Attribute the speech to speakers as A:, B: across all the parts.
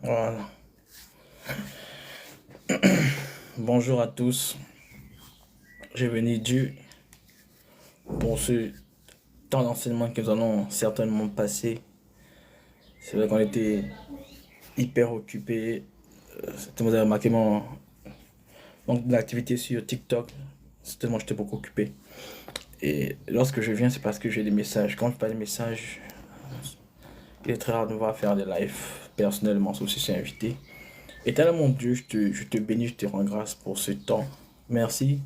A: Voilà. Bonjour à tous. J'ai béni Dieu pour ce temps d'enseignement que nous allons certainement passer. C'est vrai qu'on était hyper occupés. Vous avez remarqué mon manque d'activité sur TikTok. C'est tellement j'étais beaucoup occupé. Et lorsque je viens, c'est parce que j'ai des messages. Quand je parle des messages, il est très rare de me voir faire des lives personnellement, sauf si c'est invité. Éternel mon Dieu, je te bénis, je te rends grâce pour ce temps. Merci,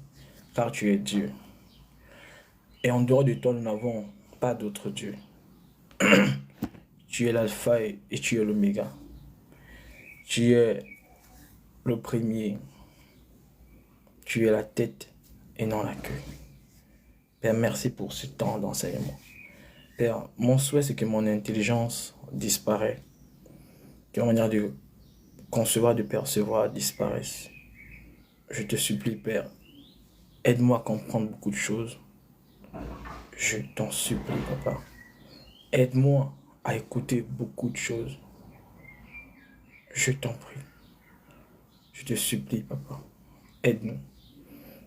A: car tu es Dieu. Et en dehors de toi, nous n'avons pas d'autre Dieu. Tu es l'alpha et tu es l'oméga. Tu es le premier. Tu es la tête et non la queue. Père, merci pour ce temps d'enseignement. Père, mon souhait, c'est que mon intelligence disparaisse. Que ma manière de concevoir, de percevoir disparaisse. Je te supplie, Père, aide-moi à comprendre beaucoup de choses. Je t'en supplie, Papa. Aide-moi à écouter beaucoup de choses. Je t'en prie. Je te supplie, Papa. Aide-nous.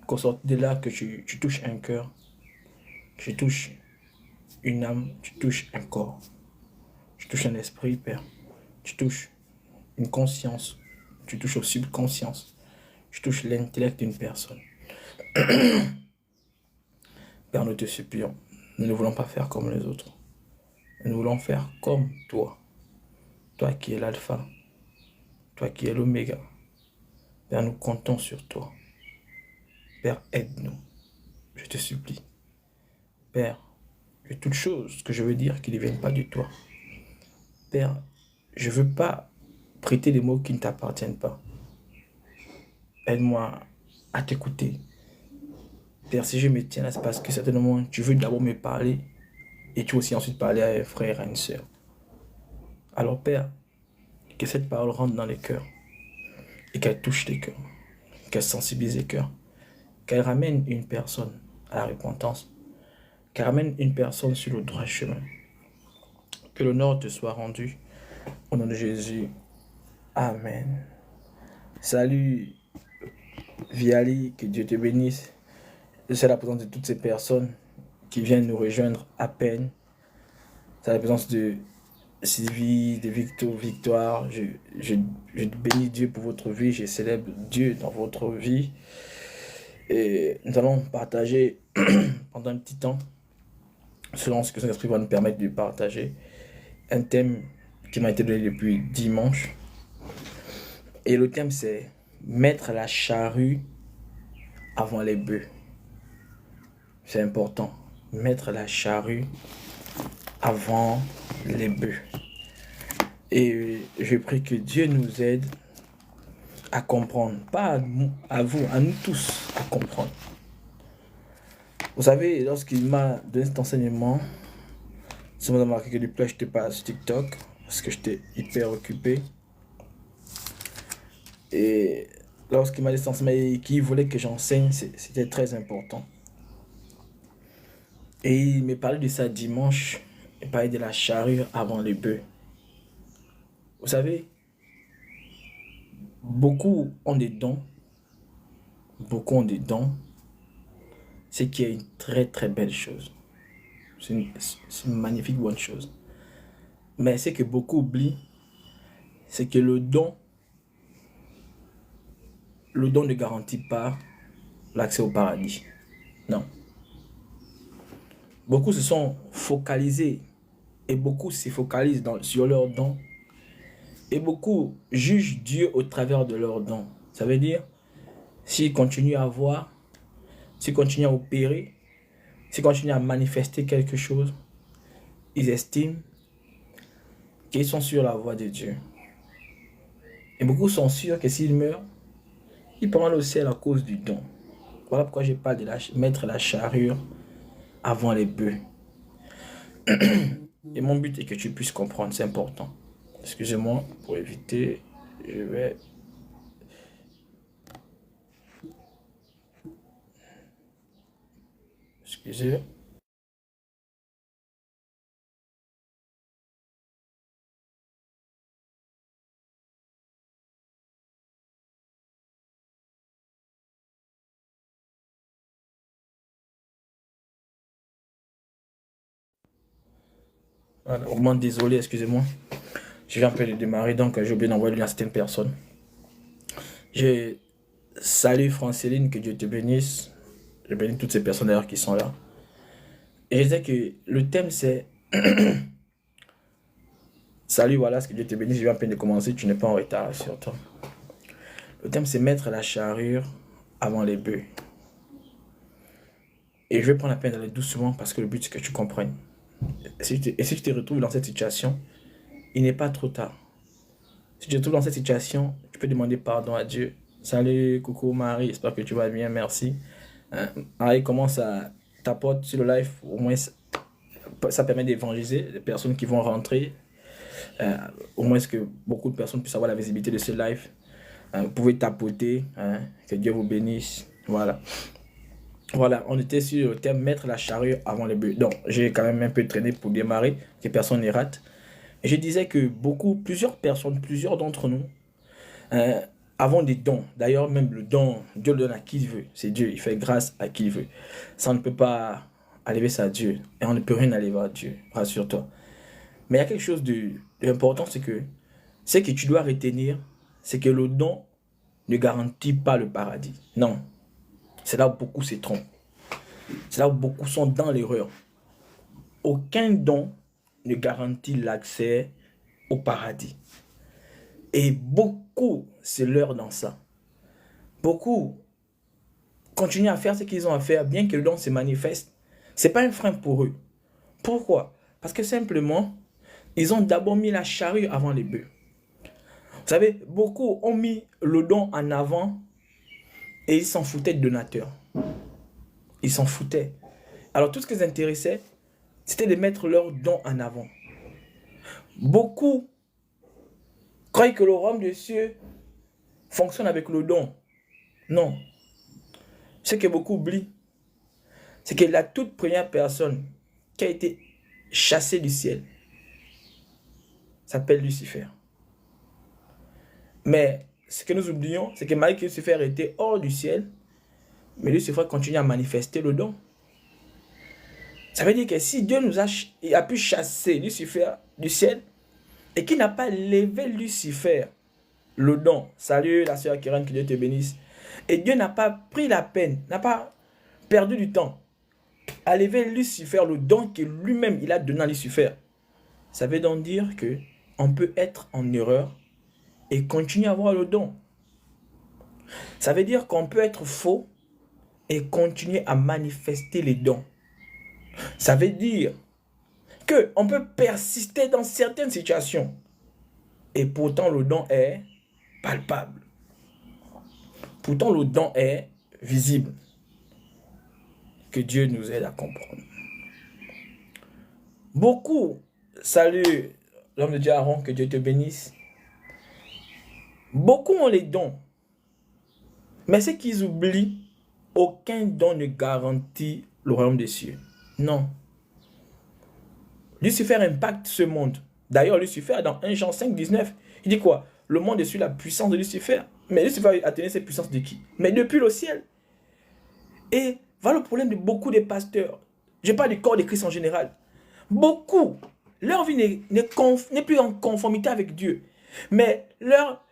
A: Qu'au sorte de là, que tu touches un cœur, tu touches une âme, tu touches un corps, tu touches un esprit, Père. Tu touches une conscience, tu touches au subconscience, tu touches l'intellect d'une personne. Père, nous te supplions. Nous ne voulons pas faire comme les autres. Nous voulons faire comme toi. Toi qui es l'alpha, toi qui es l'oméga. Père, nous comptons sur toi. Père, aide-nous. Je te supplie. Père, que toute chose que je veux dire qui ne vienne pas de toi. Père, je ne veux pas prêter des mots qui ne t'appartiennent pas. Aide-moi à t'écouter. Père, si je me tiens là, c'est parce que certainement tu veux d'abord me parler et tu veux aussi ensuite parler à un frère, à une soeur. Alors Père, que cette parole rentre dans les cœurs et qu'elle touche les cœurs, qu'elle sensibilise les cœurs, qu'elle ramène une personne à la repentance, qu'elle ramène une personne sur le droit chemin. Que l'honneur te soit rendu. Au nom de Jésus. Amen. Salut Viali, que Dieu te bénisse. Je suis à la présence de toutes ces personnes qui viennent nous rejoindre à peine. C'est à la présence de Sylvie, de Victoire. Je bénis Dieu pour votre vie. Je célèbre Dieu dans votre vie. Et nous allons partager pendant un petit temps, selon ce que Saint-Esprit va nous permettre de partager, un thème qui m'a été donné depuis dimanche. Et le thème, c'est mettre la charrue avant les bœufs. C'est important. Mettre la charrue avant les bœufs. Et je prie que Dieu nous aide à comprendre. Pas à vous, à nous tous à comprendre. Vous savez, lorsqu'il m'a donné cet enseignement, ça m'a marqué que depuis là, je n'étais pas sur TikTok parce que j'étais hyper occupé. Et lorsqu'il m'a dit cet enseignement et qu'il voulait que j'enseigne, c'était très important. Et il me parlait de ça dimanche. Il parlait de la charrue avant les bœufs. Vous savez, beaucoup ont des dons. Beaucoup ont des dons. C'est qui est une très très belle chose. C'est une magnifique bonne chose. Mais ce que beaucoup oublient, c'est que le don le don ne garantit pas l'accès au paradis. Non. Beaucoup se sont focalisés et beaucoup se focalisent sur leurs dons. Et beaucoup jugent Dieu au travers de leurs dons. Ça veut dire, s'ils continuent à voir, s'ils continuent à opérer, s'ils continuent à manifester quelque chose, ils estiment qu'ils sont sur la voie de Dieu. Et beaucoup sont sûrs que s'ils meurent, ils prendront le ciel à cause du don. Voilà pourquoi je parle de mettre la charrue avant les bœufs. Et mon but est que tu puisses comprendre, c'est important. Excusez-moi, pour éviter, je vais... Excusez. Voilà, vraiment désolé, excusez-moi. Je viens un peu de démarrer, donc j'ai oublié d'envoyer à certaines personnes. Je salue Francéline, que Dieu te bénisse. Je bénis toutes ces personnes d'ailleurs qui sont là. Et je disais que le thème c'est... Salut, voilà, ce que Dieu te bénisse. Je viens à peine de commencer, tu n'es pas en retard sur toi. Le thème c'est mettre la charrue avant les bœufs. Et je vais prendre la peine d'aller doucement parce que le but c'est que tu comprennes. Et si tu te retrouves dans cette situation, il n'est pas trop tard. Si tu te retrouves dans cette situation, tu peux demander pardon à Dieu. Salut, coucou Marie, j'espère que tu vas bien, merci. Marie commence à tapoter sur le live, au moins ça permet d'évangéliser les personnes qui vont rentrer. Au moins que beaucoup de personnes puissent avoir la visibilité de ce live. Vous pouvez tapoter, que Dieu vous bénisse. Voilà. Voilà, on était sur le thème mettre la charrue avant les bœufs. Donc, j'ai quand même un peu traîné pour démarrer, que personne ne rate. Et je disais que plusieurs personnes, plusieurs d'entre nous, avons des dons. D'ailleurs, même le don, Dieu le donne à qui il veut. C'est Dieu, il fait grâce à qui il veut. Ça, on ne peut pas aller ça à Dieu. Et on ne peut rien aller vers Dieu, rassure-toi. Mais il y a quelque chose d'important, c'est que tu dois retenir, c'est que le don ne garantit pas le paradis. Non. C'est là où beaucoup se trompent. C'est là où beaucoup sont dans l'erreur. Aucun don ne garantit l'accès au paradis. Et beaucoup se leurrent dans ça. Beaucoup continuent à faire ce qu'ils ont à faire, bien que le don se manifeste. Ce n'est pas un frein pour eux. Pourquoi? Parce que simplement, ils ont d'abord mis la charrue avant les bœufs. Vous savez, beaucoup ont mis le don en avant et ils s'en foutaient de donateurs. Ils s'en foutaient. Alors tout ce qui les intéressait, c'était de mettre leur don en avant. Beaucoup croient que le royaume des cieux fonctionne avec le don. Non. Ce que beaucoup oublient, c'est que la toute première personne qui a été chassée du ciel s'appelle Lucifer. Mais ce que nous oublions, c'est que malgré que Lucifer était hors du ciel, mais Lucifer continue à manifester le don. Ça veut dire que si Dieu a pu chasser Lucifer du ciel, et qu'il n'a pas levé Lucifer, le don, salut la sœur Keren, que Dieu te bénisse, et Dieu n'a pas pris la peine, n'a pas perdu du temps à lever Lucifer, le don que lui-même il a donné à Lucifer. Ça veut donc dire que on peut être en erreur et continuer à avoir le don. Ça veut dire qu'on peut être faux et continuer à manifester les dons. Ça veut dire qu'on peut persister dans certaines situations et pourtant le don est palpable. Pourtant le don est visible. Que Dieu nous aide à comprendre. Beaucoup, salut l'homme de Dieu Aaron, que Dieu te bénisse. Beaucoup ont les dons. Mais ce qu'ils oublient, aucun don ne garantit le royaume des cieux. Non. Lucifer impacte ce monde. D'ailleurs, Lucifer, dans 1 Jean 5, 19, il dit quoi? Le monde est sous la puissance de Lucifer. Mais Lucifer a tenu cette puissance de qui? Mais depuis le ciel. Et voilà le problème de beaucoup de pasteurs. Je parle du corps de Christ en général. Beaucoup, leur vie n'est plus en conformité avec Dieu. Mais leur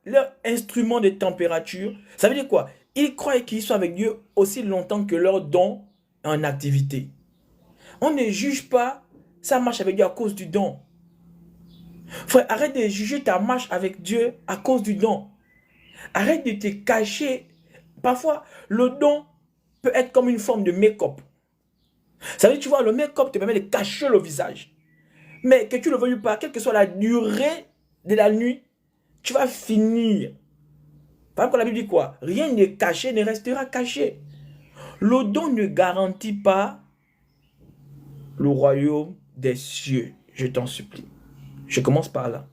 A: leur instrument de température. Ça veut dire quoi? Ils croient qu'ils sont avec Dieu aussi longtemps que leur don est en activité. On ne juge pas sa marche avec Dieu à cause du don. Frère, arrête de juger ta marche avec Dieu à cause du don. Arrête de te cacher. Parfois, le don peut être comme une forme de make-up. Ça veut dire, tu vois, le make-up te permet de cacher le visage. Mais que tu ne le veuilles pas, quelle que soit la durée de la nuit, tu vas finir. Par exemple, la Bible dit quoi? Rien n'est caché, ne restera caché. Le don ne garantit pas le royaume des cieux. Je t'en supplie. Je commence par là.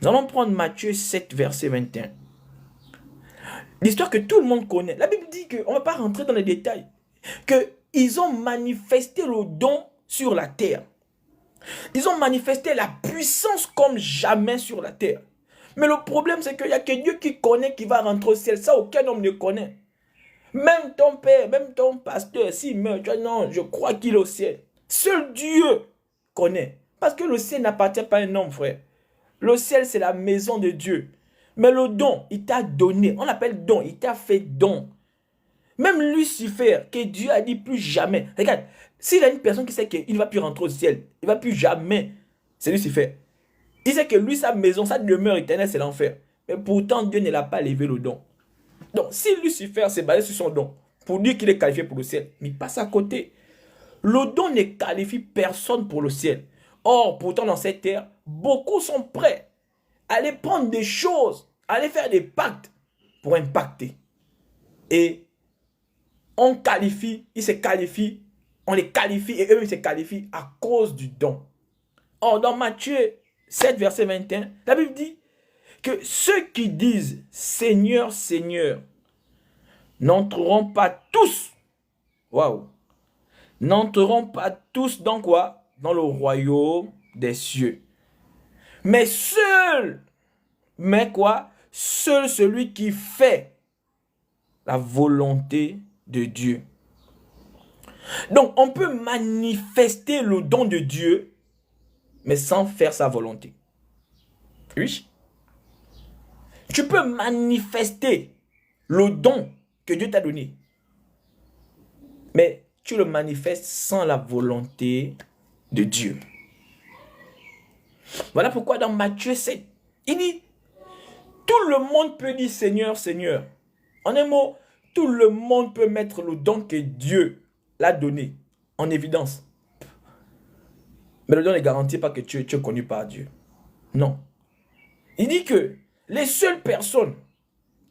A: Nous allons prendre Matthieu 7, verset 21. L'histoire que tout le monde connaît. La Bible dit qu'on ne va pas rentrer dans les détails. Qu'ils ont manifesté le don sur la terre. Ils ont manifesté la puissance comme jamais sur la terre. Mais le problème, c'est qu'il n'y a que Dieu qui connaît qui va rentrer au ciel. Ça, aucun homme ne connaît. Même ton père, même ton pasteur, s'il meurt, tu vois, non, je crois qu'il est au ciel. Seul Dieu connaît. Parce que le ciel n'appartient pas à un homme, frère. Le ciel, c'est la maison de Dieu. Mais le don, il t'a donné. On l'appelle don. Il t'a fait don. Même Lucifer, que Dieu a dit plus jamais. Regarde, s'il y a une personne qui sait qu'il ne va plus rentrer au ciel, il ne va plus jamais, c'est Lucifer. Il sait que lui, sa maison, sa demeure éternelle, c'est l'enfer. Mais pourtant, Dieu ne l'a pas levé le don. Donc, si Lucifer s'est basé sur son don, pour dire qu'il est qualifié pour le ciel, mais il passe à côté. Le don ne qualifie personne pour le ciel. Or, pourtant, dans cette terre, beaucoup sont prêts à aller prendre des choses, à aller faire des pactes pour impacter. Et on qualifie, ils se qualifient, on les qualifie et eux, ils se qualifient à cause du don. Or, dans Matthieu 7, verset 21, la Bible dit que ceux qui disent « Seigneur, Seigneur » n'entreront pas tous, waouh, n'entreront pas tous dans quoi? Dans le royaume des cieux. Mais seul, mais quoi? Seul celui qui fait la volonté de Dieu. Donc, on peut manifester le don de Dieu, mais sans faire sa volonté. Oui. Tu peux manifester le don que Dieu t'a donné, mais tu le manifestes sans la volonté de Dieu. Voilà pourquoi dans Matthieu 7, il dit, tout le monde peut dire Seigneur, Seigneur. En un mot, tout le monde peut mettre le don que Dieu l'a donné en évidence. Mais le don ne garantit pas que tu es connu par Dieu. Non. Il dit que les seules personnes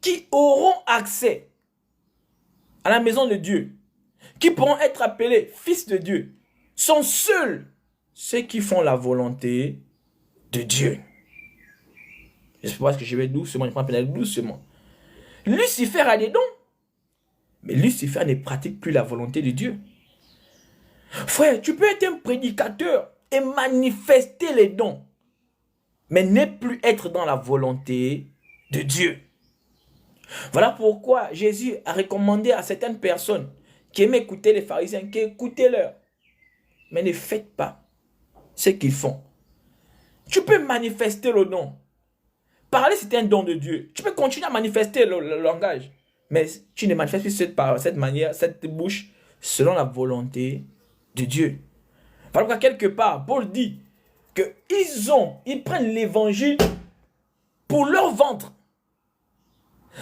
A: qui auront accès à la maison de Dieu, qui pourront être appelés fils de Dieu, sont seuls ceux qui font la volonté de Dieu. J'espère que je vais doucement, je prends doucement. Lucifer a des dons, mais Lucifer ne pratique plus la volonté de Dieu. Frère, tu peux être un prédicateur et manifester les dons, mais ne plus être dans la volonté de Dieu. Voilà pourquoi Jésus a recommandé à certaines personnes qui aiment écouter les pharisiens, qui écoutez-leur, mais ne faites pas ce qu'ils font. Tu peux manifester le don. Parler, c'est un don de Dieu. Tu peux continuer à manifester le langage, mais tu ne manifestes plus par cette manière, cette bouche, selon la volonté de Dieu. Parce que quelque part, Paul dit qu'ils prennent l'évangile pour leur ventre.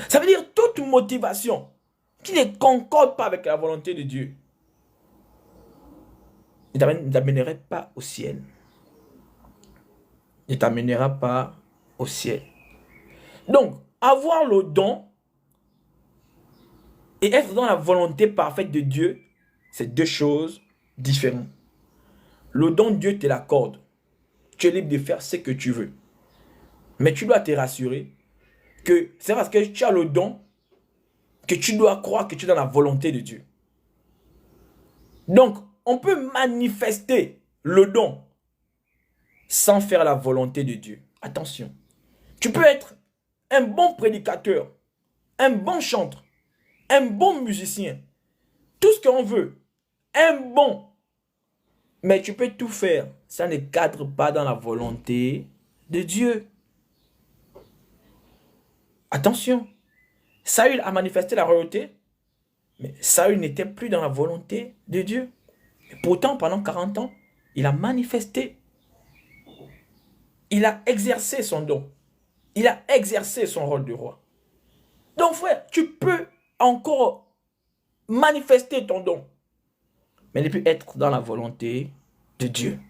A: Ça veut dire toute motivation qui ne concorde pas avec la volonté de Dieu ne t'amènerait pas au ciel. Ne t'amènera pas au ciel. Donc, avoir le don et être dans la volonté parfaite de Dieu, c'est deux choses différentes. Le don, Dieu te l'accorde. Tu es libre de faire ce que tu veux. Mais tu dois te rassurer que c'est parce que tu as le don que tu dois croire que tu es dans la volonté de Dieu. Donc, on peut manifester le don sans faire la volonté de Dieu. Attention. Tu peux être un bon prédicateur, un bon chanteur, un bon musicien, tout ce qu'on veut, un bon. Mais tu peux tout faire, ça ne cadre pas dans la volonté de Dieu. Attention, Saül a manifesté la royauté, mais Saül n'était plus dans la volonté de Dieu. Et pourtant, pendant 40 ans, il a manifesté, il a exercé son don. Il a exercé son rôle de roi. Donc frère, tu peux encore manifester ton don, mais ne plus être dans la volonté de Dieu.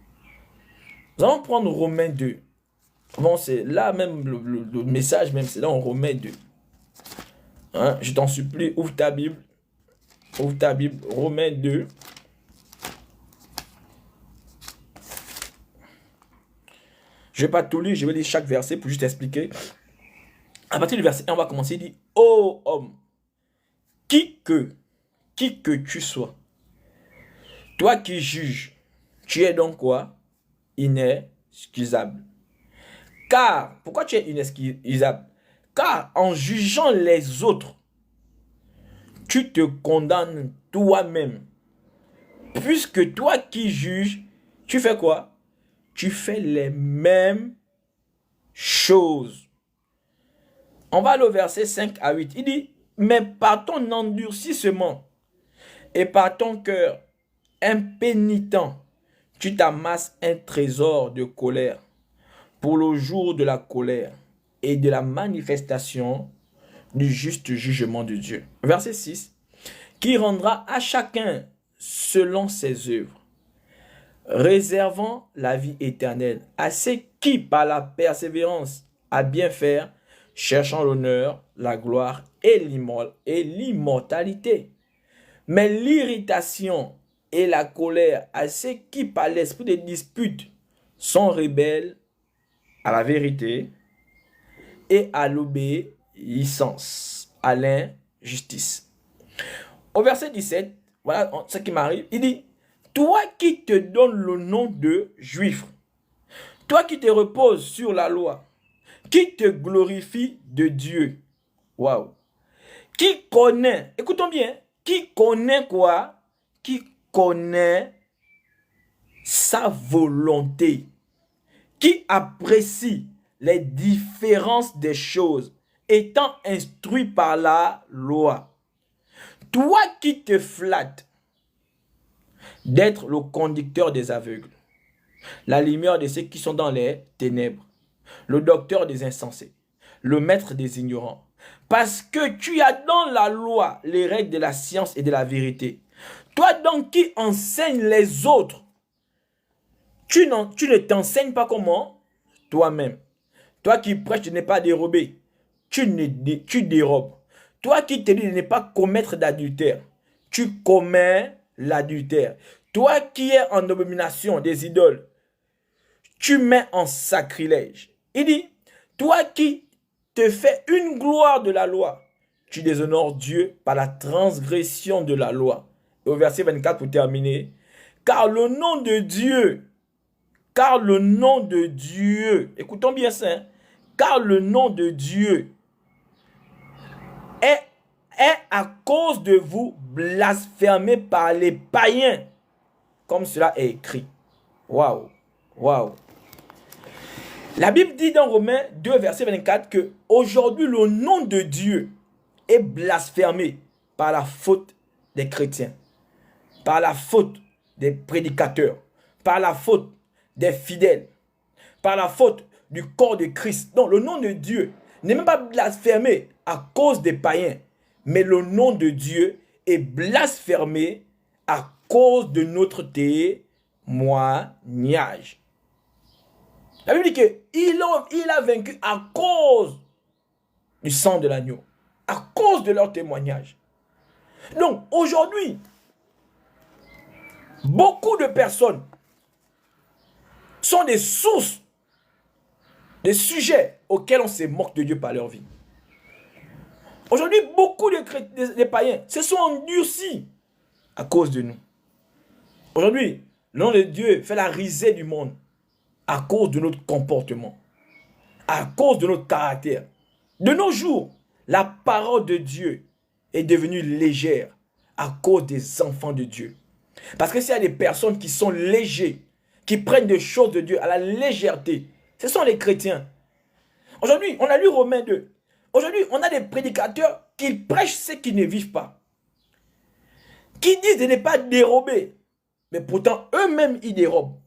A: Nous allons prendre Romains 2. Bon, c'est là même, le message même, c'est dans Romains 2. Hein? Je t'en supplie, ouvre ta Bible. Ouvre ta Bible, Romains 2. Je ne vais pas tout lire, je vais lire chaque verset pour juste expliquer. À partir du verset 1, on va commencer. Il dit, ô homme, qui que tu sois, toi qui juges, tu es donc quoi? Inexcusable. Car, pourquoi tu es inexcusable? Car en jugeant les autres, tu te condamnes toi-même. Puisque toi qui juges, tu fais quoi? Tu fais les mêmes choses. On va aller au verset 5 à 8. Il dit, mais par ton endurcissement et par ton cœur impénitent, tu t'amasses un trésor de colère pour le jour de la colère et de la manifestation du juste jugement de Dieu. Verset 6. Qui rendra à chacun selon ses œuvres, réservant la vie éternelle à ceux qui, par la persévérance à bien faire, cherchant l'honneur, la gloire et l'immortalité. Mais l'irritation et la colère à ceux qui, par l'esprit de dispute, sont rebelles à la vérité et à l'obéissance, à l'injustice. Au verset 17, voilà ce qui m'arrive. Il dit, toi qui te donnes le nom de juif, toi qui te reposes sur la loi, qui te glorifie de Dieu. Waouh. Qui connaît, écoutons bien, qui connaît quoi? Qui connaît sa volonté, qui apprécie les différences des choses, étant instruit par la loi. Toi qui te flattes d'être le conducteur des aveugles, la lumière de ceux qui sont dans les ténèbres, le docteur des insensés, le maître des ignorants, parce que tu as dans la loi les règles de la science et de la vérité. Toi donc qui enseignes les autres, tu ne t'enseignes pas comment? Toi-même. Toi qui prêches de ne pas dérober, tu dérobes. Toi qui te dis de ne pas commettre d'adultère, tu commets l'adultère. Toi qui es en abomination des idoles, tu mets en sacrilège. Il dit, toi qui te fais une gloire de la loi, tu déshonores Dieu par la transgression de la loi. Et au verset 24 pour terminer, car le nom de Dieu, écoutons bien ça, hein, car le nom de Dieu est à cause de vous blasphémé par les païens, comme cela est écrit. Waouh, waouh. La Bible dit dans Romains 2, verset 24 que aujourd'hui le nom de Dieu est blasphémé par la faute des chrétiens, par la faute des prédicateurs, par la faute des fidèles, par la faute du corps de Christ. Donc le nom de Dieu n'est même pas blasphémé à cause des païens, mais le nom de Dieu est blasphémé à cause de notre témoignage. La Bible dit qu'il a vaincu à cause du sang de l'agneau, à cause de leur témoignage. Donc aujourd'hui, beaucoup de personnes sont des sources, des sujets auxquels on se moque de Dieu par leur vie. Aujourd'hui, beaucoup de païens se sont endurcis à cause de nous. Aujourd'hui, le nom de Dieu fait la risée du monde à cause de notre comportement, à cause de notre caractère. De nos jours, la parole de Dieu est devenue légère à cause des enfants de Dieu. Parce que s'il y a des personnes qui sont légers, qui prennent des choses de Dieu à la légèreté, ce sont les chrétiens. Aujourd'hui, on a lu Romains 2. Aujourd'hui, on a des prédicateurs qui prêchent ce qu'ils ne vivent pas. Qui disent de ne pas dérober, mais pourtant eux-mêmes ils dérobent.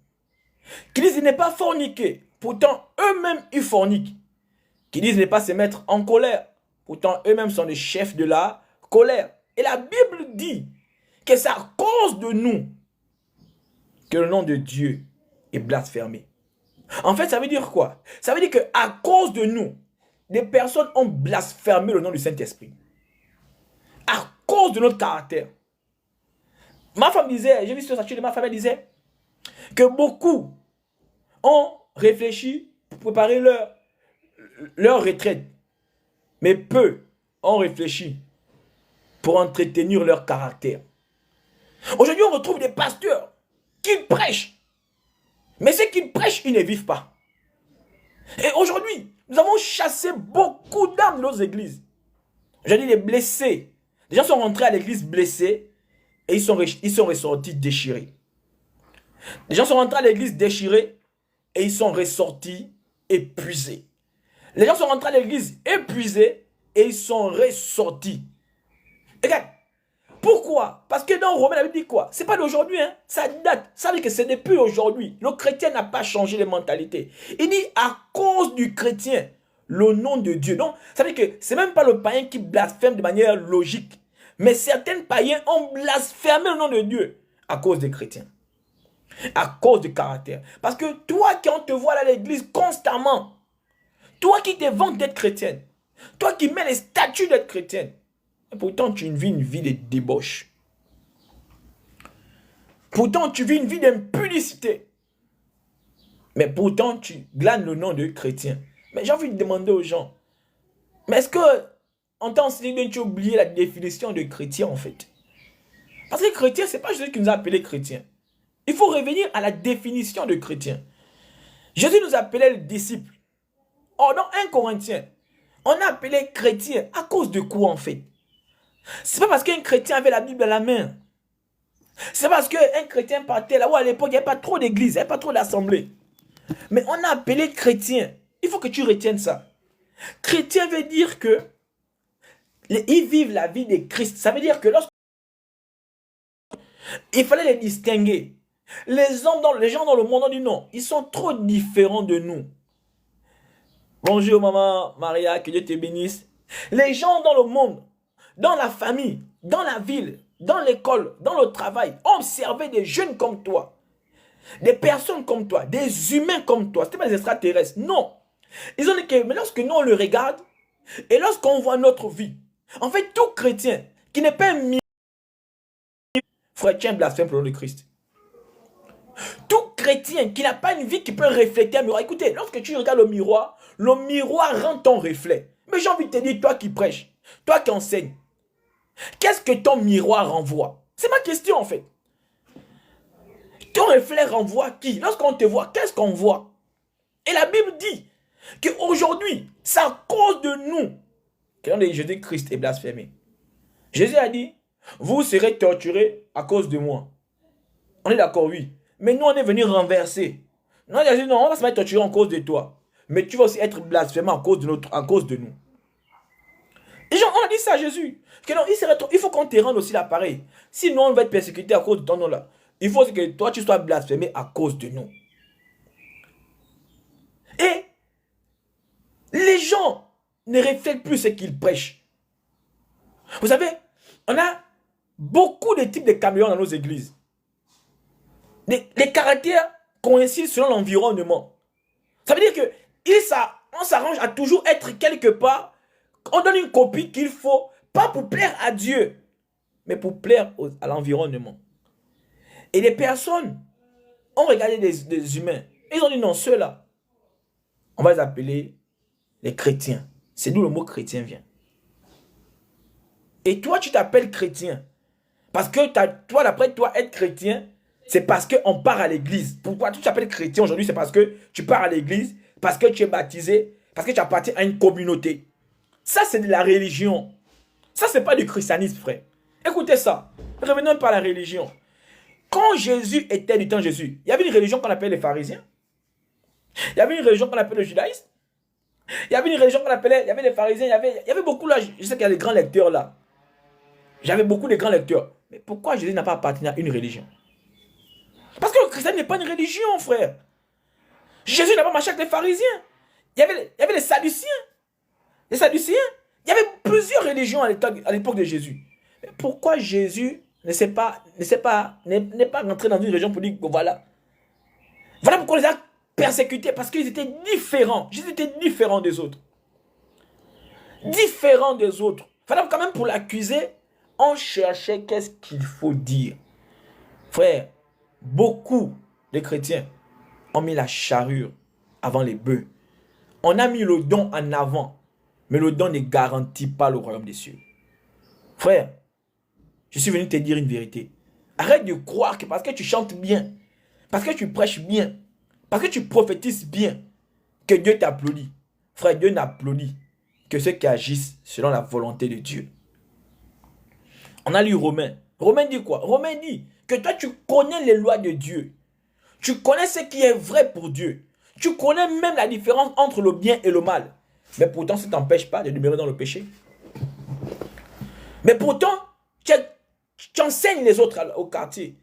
A: Qui disent de ne pas forniquer, pourtant eux-mêmes ils forniquent. Qui disent de ne pas se mettre en colère, pourtant eux-mêmes sont les chefs de la colère. Et la Bible dit que c'est à cause de nous que le nom de Dieu est blasphémé. En fait, ça veut dire quoi? Ça veut dire qu'à cause de nous, des personnes ont blasphémé le nom du Saint-Esprit. À cause de notre caractère. Ma femme disait, j'ai vu sur sa chaîne, ma femme disait que beaucoup ont réfléchi pour préparer leur retraite. Mais peu ont réfléchi pour entretenir leur caractère. Aujourd'hui, on retrouve des pasteurs qui prêchent. Mais ceux qui prêchent, ils ne vivent pas. Et aujourd'hui, nous avons chassé beaucoup d'âmes de nos églises. J'ai dit les blessés. Les gens sont rentrés à l'église blessés et ils sont ressortis déchirés. Les gens sont rentrés à l'église déchirés et ils sont ressortis épuisés. Les gens sont rentrés à l'église épuisés et ils sont ressortis. Regarde. Pourquoi? Parce que dans Romains, la Bible dit quoi? C'est pas d'aujourd'hui, hein? Ça date. Ça veut dire que c'est depuis aujourd'hui. Le chrétien n'a pas changé les mentalités. Il dit à cause du chrétien, le nom de Dieu. Donc, ça veut dire que c'est même pas le païen qui blasphème de manière logique. Mais certains païens ont blasphémé le nom de Dieu à cause des chrétiens. À cause du caractère. Parce que toi qui on te voit à l'église constamment, toi qui te vantes d'être chrétienne, toi qui mets les statuts d'être chrétienne, et pourtant tu vis une vie de débauche. Pourtant tu vis une vie d'impudicité. Mais pourtant tu glanes le nom de chrétien. Mais j'ai envie de demander aux gens, mais est-ce que en tant que tu as oublié la définition de chrétien en fait? Parce que chrétien, c'est pas Jésus qui nous a appelés chrétiens. Il faut revenir à la définition de chrétien. Jésus nous appelait les disciples. Or, dans 1 Corinthiens, on a appelé chrétien à cause de quoi en fait? C'est pas parce qu'un chrétien avait la Bible à la main. C'est parce qu'un chrétien partait là où à l'époque il n'y avait pas trop d'église, il n'y avait pas trop d'assemblée. Mais on a appelé chrétien. Il faut que tu retiennes ça. Chrétien veut dire que ils vivent la vie de Christ. Ça veut dire que lorsqu'il fallait les distinguer. Les gens dans le monde ont dit non, ils sont trop différents de nous. Bonjour maman Maria, que Dieu te bénisse. Les gens dans le monde, dans la famille, dans la ville, dans l'école, dans le travail, ont observé des jeunes comme toi, des personnes comme toi, des humains comme toi. Ce n'était pas des extraterrestres, non. Ils ont dit que, mais lorsque nous on le regarde, et lorsqu'on voit notre vie, en fait tout chrétien qui n'est pas un frère, tiens, blasphème pour le nom de Christ. Tout chrétien qui n'a pas une vie qui peut refléter un miroir. Écoutez, lorsque tu regardes le miroir rend ton reflet. Mais j'ai envie de te dire, toi qui prêches, toi qui enseignes, qu'est-ce que ton miroir renvoie? C'est ma question en fait. Ton reflet renvoie qui? Lorsqu'on te voit, qu'est-ce qu'on voit? Et la Bible dit qu'aujourd'hui, c'est à cause de nous que le nom de Jésus-Christ est blasphémé. Jésus a dit, vous serez torturés à cause de moi. On est d'accord, oui. Mais nous, on est venus renverser. Non, il a dit, non, on va se mettre torturé à cause de toi. Mais tu vas aussi être blasphémé à cause de nous. Et genre, on a dit ça à Jésus. Que non, il faut qu'on te rende aussi l'appareil. Sinon, on va être persécuté à cause de ton nom-là. Il faut que toi, tu sois blasphémé à cause de nous. Et les gens ne reflètent plus ce qu'ils prêchent. Vous savez, on a beaucoup de types de caméléons dans nos églises. Les caractères coïncident selon l'environnement. Ça veut dire que on s'arrange à toujours être quelque part. On donne une copie qu'il faut, pas pour plaire à Dieu, mais pour plaire à l'environnement. Et les personnes ont regardé des humains. Ils ont dit non, ceux-là, on va les appeler les chrétiens. C'est d'où le mot chrétien vient. Et toi, tu t'appelles chrétien. Parce que toi, d'après toi, être chrétien, c'est parce qu'on part à l'église. Pourquoi tu t'appelles chrétien aujourd'hui? C'est parce que tu pars à l'église, parce que tu es baptisé, parce que tu appartiens à une communauté. Ça, c'est de la religion. Ça, c'est pas du christianisme, frère. Écoutez ça. Revenons pas à la religion. Quand Jésus était du temps de Jésus, il y avait une religion qu'on appelle les pharisiens. Il y avait une religion qu'on appelle le judaïsme. Il y avait une religion qu'on appelait, il y avait les pharisiens, il y avait beaucoup là, je sais qu'il y a des grands lecteurs là. J'avais beaucoup de grands lecteurs. Mais pourquoi Jésus n'a pas appartenu à une religion? Parce que le christianisme n'est pas une religion, frère. Jésus n'a pas marché avec les pharisiens. Il y avait les sadduciens. Les sadduciens. Il y avait plusieurs religions à l'époque de Jésus. Mais pourquoi Jésus n'est pas rentré dans une religion pour dire que voilà. Voilà pourquoi on les a persécutés. Parce qu'ils étaient différents. Jésus était différent des autres. Différent des autres. Voilà quand même pour l'accuser, on cherchait qu'est-ce qu'il faut dire. Frère, beaucoup de chrétiens ont mis la charrue avant les bœufs. On a mis le don en avant, mais le don ne garantit pas le royaume des cieux. Frère, je suis venu te dire une vérité. Arrête de croire que parce que tu chantes bien, parce que tu prêches bien, parce que tu prophétises bien, que Dieu t'applaudit. Frère, Dieu n'applaudit que ceux qui agissent selon la volonté de Dieu. On a lu Romains. Romains dit quoi? Romains dit que toi tu connais les lois de Dieu. Tu connais ce qui est vrai pour Dieu. Tu connais même la différence entre le bien et le mal. Mais pourtant, ça ne t'empêche pas de demeurer dans le péché. Mais pourtant, tu enseignes les autres au quartier.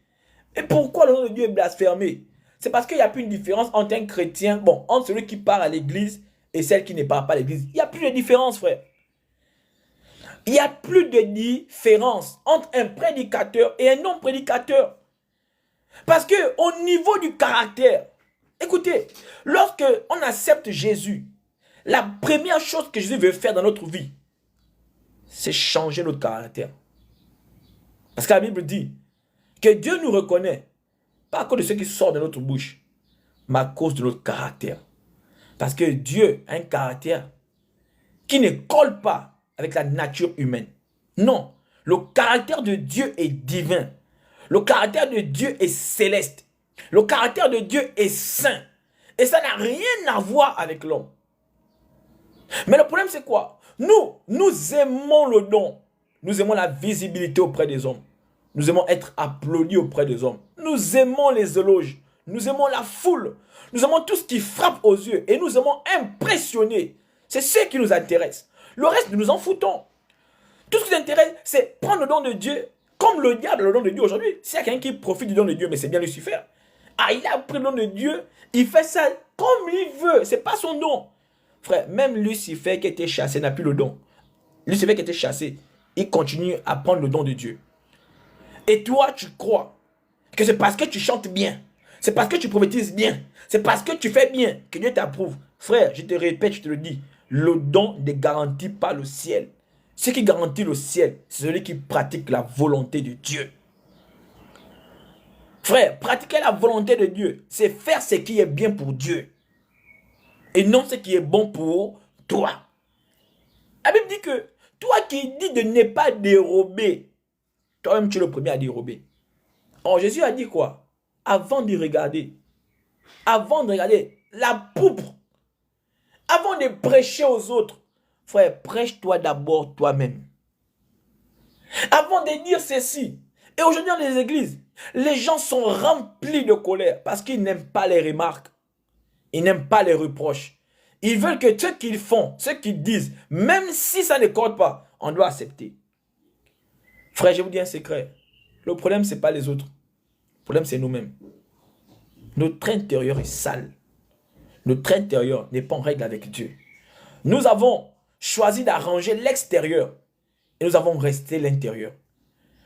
A: Et pourquoi le nom de Dieu est blasphémé? C'est parce qu'il n'y a plus une différence entre un chrétien, bon, entre celui qui part à l'église et celle qui ne part pas à l'église. Il n'y a plus de différence, frère. Il n'y a plus de différence entre un prédicateur et un non-prédicateur. Parce que au niveau du caractère, écoutez, lorsque on accepte Jésus, la première chose que Jésus veut faire dans notre vie, c'est changer notre caractère. Parce que la Bible dit que Dieu nous reconnaît, pas à cause de ce qui sort de notre bouche, mais à cause de notre caractère. Parce que Dieu a un caractère qui ne colle pas avec la nature humaine. Non, le caractère de Dieu est divin. Le caractère de Dieu est céleste. Le caractère de Dieu est saint. Et ça n'a rien à voir avec l'homme. Mais le problème c'est quoi? Nous aimons le don. Nous aimons la visibilité auprès des hommes. Nous aimons être applaudis auprès des hommes. Nous aimons les éloges. Nous aimons la foule. Nous aimons tout ce qui frappe aux yeux. Et nous aimons impressionner. C'est ce qui nous intéresse. Le reste, nous nous en foutons. Tout ce qui nous intéresse, c'est prendre le don de Dieu. Comme le diable a le don de Dieu aujourd'hui. S'il y a quelqu'un qui profite du don de Dieu, mais c'est bien Lucifer. Ah, il a pris le don de Dieu. Il fait ça comme il veut. C'est pas son don. Frère, même Lucifer qui était chassé n'a plus le don. Lucifer qui était chassé, il continue à prendre le don de Dieu. Et toi, tu crois que c'est parce que tu chantes bien, c'est parce que tu prophétises bien, c'est parce que tu fais bien que Dieu t'approuve. Frère, je te répète, je te le dis, le don ne garantit pas le ciel. Ce qui garantit le ciel, c'est celui qui pratique la volonté de Dieu. Frère, pratiquer la volonté de Dieu, c'est faire ce qui est bien pour Dieu. Et non ce qui est bon pour toi. La Bible dit que toi qui dis de ne pas dérober, toi-même tu es le premier à dérober. Or Jésus a dit quoi? Avant de regarder la pourpre, avant de prêcher aux autres, frère, prêche-toi d'abord toi-même. Avant de dire ceci, et aujourd'hui dans les églises, les gens sont remplis de colère parce qu'ils n'aiment pas les remarques. Ils n'aiment pas les reproches. Ils veulent que ce qu'ils font, ce qu'ils disent, même si ça ne compte pas, on doit accepter. Frère, je vous dis un secret. Le problème, ce n'est pas les autres. Le problème, c'est nous-mêmes. Notre intérieur est sale. Notre intérieur n'est pas en règle avec Dieu. Nous avons choisi d'arranger l'extérieur et nous avons resté l'intérieur.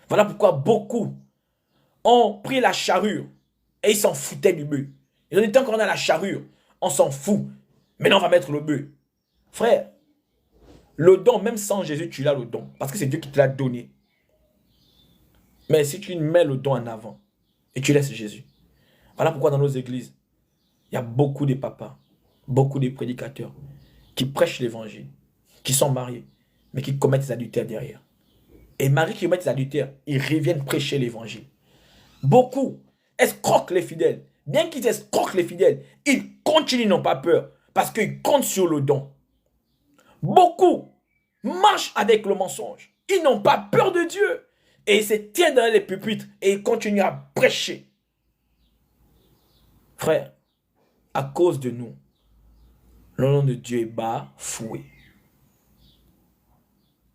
A: Voilà pourquoi beaucoup ont pris la charrue et ils s'en foutaient du bœuf. Ils ont dit, tant qu'on a la charrue, on s'en fout. Maintenant, on va mettre le bœuf. Frère, le don, même sans Jésus, tu l'as le don. Parce que c'est Dieu qui te l'a donné. Mais si tu mets le don en avant et tu laisses Jésus. Voilà pourquoi dans nos églises, il y a beaucoup de papas, beaucoup de prédicateurs qui prêchent l'évangile, qui sont mariés, mais qui commettent des adultères derrière. Et maris qui commettent des adultères, ils reviennent prêcher l'évangile. Beaucoup escroquent les fidèles. Bien qu'ils escroquent les fidèles, ils continuent, n'ont pas peur, parce qu'ils comptent sur le don. Beaucoup marchent avec le mensonge. Ils n'ont pas peur de Dieu. Et ils se tiennent dans les pupitres et ils continuent à prêcher. Frère, à cause de nous, Le nom de Dieu est bafoué.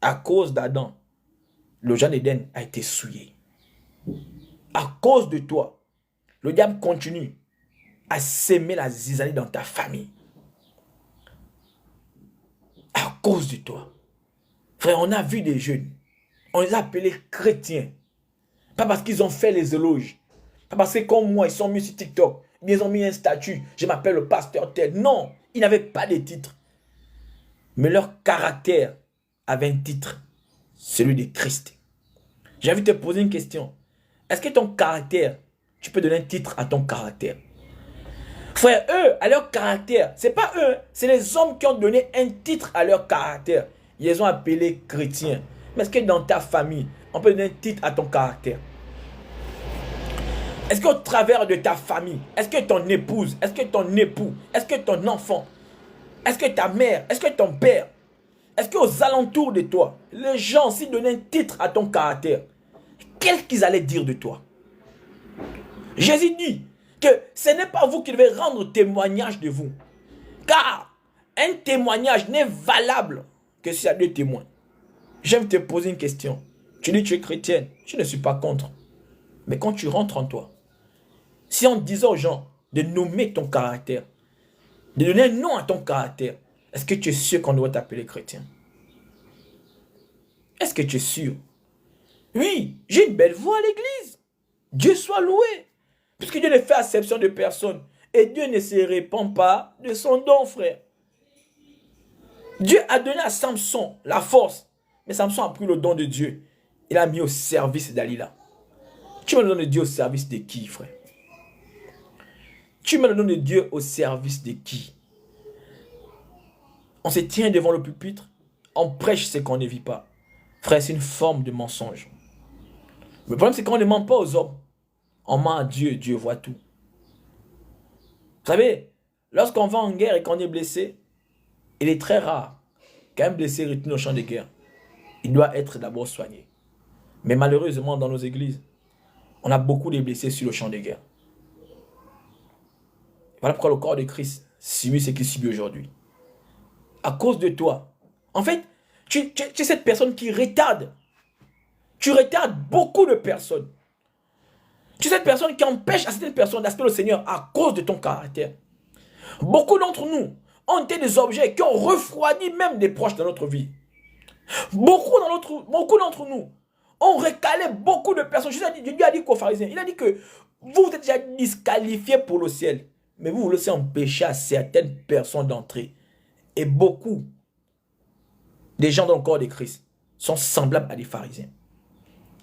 A: À cause d'Adam, le jardin d'Éden a été souillé. À cause de toi, le diable continue à s'aimer la zizanie dans ta famille. À cause de toi. Frère, on a vu des jeunes, on les a appelés chrétiens. Pas parce qu'ils ont fait les éloges. Pas parce que comme moi, ils sont mis sur TikTok. Ils ont mis un statut. Je m'appelle le pasteur tel. Non, ils n'avaient pas de titre. Mais leur caractère avait un titre. Celui de Christ. J'ai envie de te poser une question. Est-ce que ton caractère, tu peux donner un titre à ton caractère? Frère, eux, à leur caractère, c'est pas eux, c'est les hommes qui ont donné un titre à leur caractère. Ils les ont appelés chrétiens. Mais est-ce que dans ta famille, on peut donner un titre à ton caractère? Est-ce qu'au travers de ta famille, est-ce que ton épouse, est-ce que ton époux, est-ce que ton enfant, est-ce que ta mère, est-ce que ton père, est-ce qu'aux alentours de toi, les gens, s'ils donnaient un titre à ton caractère, qu'est-ce qu'ils allaient dire de toi? Jésus dit que ce n'est pas vous qui devez rendre témoignage de vous. Car un témoignage n'est valable que s'il y a deux témoins. J'aime te poser une question. Tu dis que tu es chrétienne. Je ne suis pas contre. Mais quand tu rentres en toi, si on disait aux gens de nommer ton caractère, de donner un nom à ton caractère, est-ce que tu es sûr qu'on doit t'appeler chrétien? Est-ce que tu es sûr? Oui, j'ai une belle voix à l'église. Dieu soit loué. Puisque Dieu ne fait acception de personne. Et Dieu ne se répand pas de son don, frère. Dieu a donné à Samson la force. Mais Samson a pris le don de Dieu. Il a mis au service d'Alila. Tu mets le don de Dieu au service de qui, frère? Tu mets le nom de Dieu au service de qui? On se tient devant le pupitre, on prêche ce qu'on ne vit pas. Frère, c'est une forme de mensonge. Le problème, c'est qu'on ne ment pas aux hommes. On ment à Dieu, Dieu voit tout. Vous savez, lorsqu'on va en guerre et qu'on est blessé, il est très rare qu'un blessé retourne au champ de guerre. Il doit être d'abord soigné. Mais malheureusement, dans nos églises, on a beaucoup de blessés sur le champ de guerre. Voilà pourquoi le corps de Christ subit ce qu'il subit aujourd'hui. À cause de toi. En fait, tu es cette personne qui retarde. Tu retardes beaucoup de personnes. Tu es cette personne qui empêche à certaines personnes d'aspirer au Seigneur à cause de ton caractère. Beaucoup d'entre nous ont été des objets qui ont refroidi même des proches dans notre vie. Beaucoup d'entre nous ont recalé beaucoup de personnes. Dieu a dit qu'aux pharisiens, il a dit que vous êtes déjà disqualifiés pour le ciel. Mais vous laissez empêcher à certaines personnes d'entrer. Et beaucoup des gens dans le corps de Christ sont semblables à des pharisiens.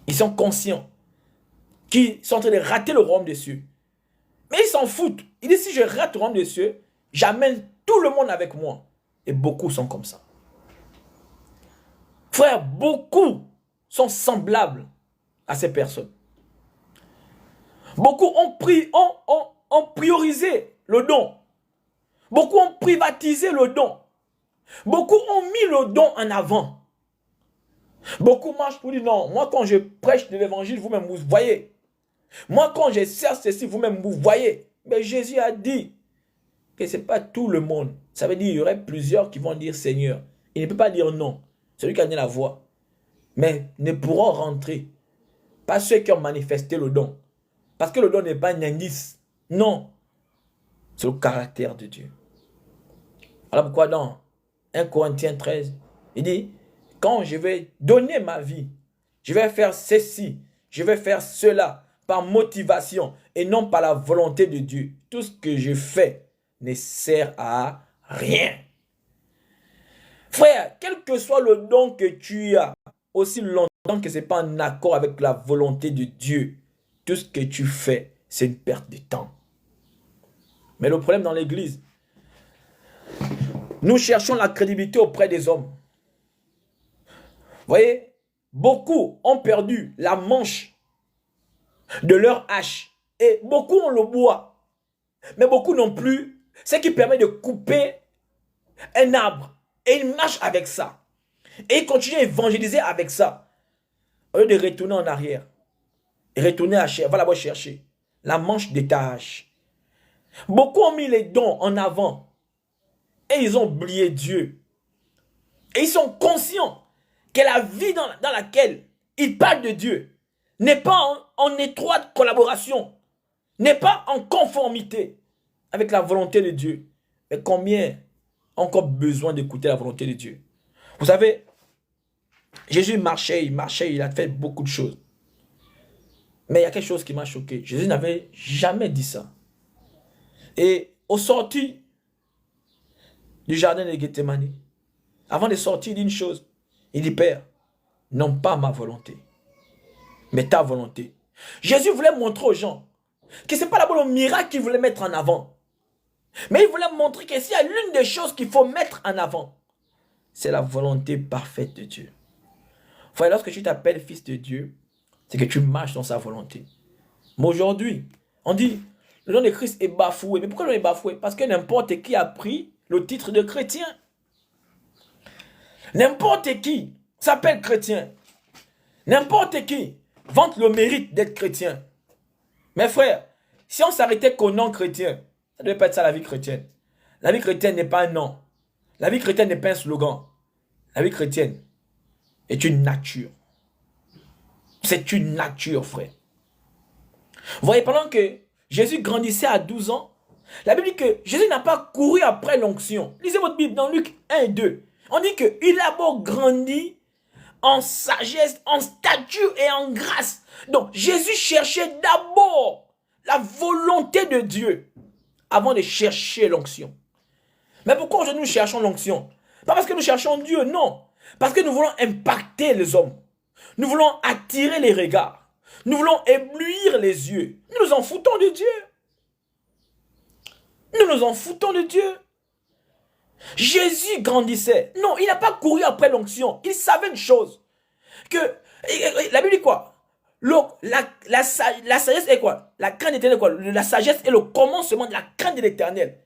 A: Ils sont conscients qu'ils sont en train de rater le royaume des cieux. Mais ils s'en foutent. Ils disent, si je rate le royaume des cieux, j'amène tout le monde avec moi. Et beaucoup sont comme ça. Frère, beaucoup sont semblables à ces personnes. Beaucoup ont priorisé le don. Beaucoup ont privatisé le don. Beaucoup ont mis le don en avant. Beaucoup marchent pour dire non, moi quand je prêche de l'évangile, vous-même vous voyez. Moi quand je sers ceci, vous-même vous voyez. Mais Jésus a dit que ce n'est pas tout le monde. Ça veut dire qu'il y aurait plusieurs qui vont dire Seigneur. Il ne peut pas dire non. Celui qui a donné la voix. Mais ne pourront rentrer. Pas ceux qui ont manifesté le don. Parce que le don n'est pas un indice. Non. C'est le caractère de Dieu. Voilà pourquoi dans 1 Corinthiens 13, il dit, quand je vais donner ma vie, je vais faire ceci, je vais faire cela par motivation et non par la volonté de Dieu. Tout ce que je fais ne sert à rien. Frère, quel que soit le don que tu as, aussi longtemps que ce n'est pas en accord avec la volonté de Dieu, tout ce que tu fais, c'est une perte de temps. Mais le problème dans l'église, nous cherchons la crédibilité auprès des hommes. Vous voyez, beaucoup ont perdu la manche de leur hache. Et beaucoup ont le bois. Mais beaucoup n'ont plus ce qui permet de couper un arbre. Et ils marchent avec ça. Et ils continuent à évangéliser avec ça. Au lieu de retourner en arrière. Et retourner à chercher. Va là-bas chercher la manche de ta hache. Beaucoup ont mis les dons en avant. et ils ont oublié Dieu. Et ils sont conscients que la vie dans laquelle ils parlent de Dieu n'est pas en étroite collaboration, n'est pas en conformité avec la volonté de Dieu. Mais combien ont encore besoin d'écouter la volonté de Dieu? Vous savez, Jésus marchait, il a fait beaucoup de choses. Mais il y a quelque chose qui m'a choqué. Jésus n'avait jamais dit ça. Et au sorti du jardin de Gethsémani, avant de sortir, il dit une chose. Il dit, Père, non pas ma volonté, mais ta volonté. Jésus voulait montrer aux gens que ce n'est pas d'abord le miracle qu'il voulait mettre en avant. Mais il voulait montrer que s'il y a l'une des choses qu'il faut mettre en avant, c'est la volonté parfaite de Dieu. Frère, lorsque tu t'appelles fils de Dieu, c'est que tu marches dans sa volonté. Mais aujourd'hui, on dit, le nom de Christ est bafoué. Mais pourquoi le nom est bafoué? Parce que n'importe qui a pris le titre de chrétien. N'importe qui s'appelle chrétien. N'importe qui vante le mérite d'être chrétien. Mes frères, si on s'arrêtait qu'au nom chrétien, ça ne devait pas être ça la vie chrétienne. La vie chrétienne n'est pas un nom. La vie chrétienne n'est pas un slogan. La vie chrétienne est une nature. C'est une nature, frère. Vous voyez, pendant que Jésus grandissait à 12 ans, la Bible dit que Jésus n'a pas couru après l'onction. Lisez votre Bible dans Luc 1 et 2. On dit qu'il a beau grandi en sagesse, en stature et en grâce. Donc, Jésus cherchait d'abord la volonté de Dieu avant de chercher l'onction. Mais pourquoi aujourd'hui nous cherchons l'onction? Pas parce que nous cherchons Dieu, non. Parce que nous voulons impacter les hommes. Nous voulons attirer les regards. Nous voulons éblouir les yeux. Nous nous en foutons de Dieu. Nous nous en foutons de Dieu. Jésus grandissait. Non, il n'a pas couru après l'onction. Il savait une chose. Que la Bible dit quoi? La sagesse est quoi? La crainte de l'Éternel, quoi? La sagesse est le commencement de la crainte de l'Éternel.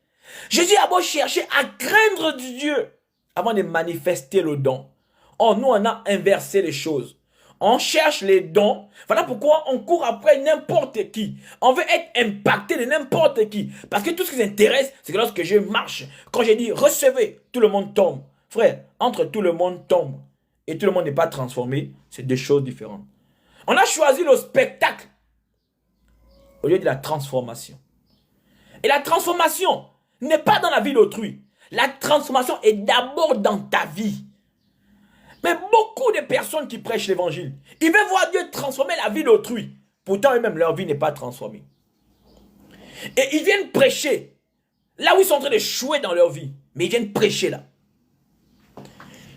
A: Jésus a beau chercher à craindre Dieu avant de manifester le don. Oh, nous, on a inversé les choses. On cherche les dons. Voilà pourquoi on court après n'importe qui. On veut être impacté de n'importe qui. Parce que tout ce qui s'intéresse, c'est que lorsque je marche, quand je dis recevez, tout le monde tombe. Frère, entre tout le monde tombe et tout le monde n'est pas transformé, c'est deux choses différentes. On a choisi le spectacle au lieu de la transformation. Et la transformation n'est pas dans la vie d'autrui. La transformation est d'abord dans ta vie. Mais beaucoup de personnes qui prêchent l'évangile, ils veulent voir Dieu transformer la vie d'autrui. Pourtant, eux-mêmes, leur vie n'est pas transformée. Et ils viennent prêcher là où ils sont en train de d'échouer dans leur vie. Mais ils viennent prêcher là.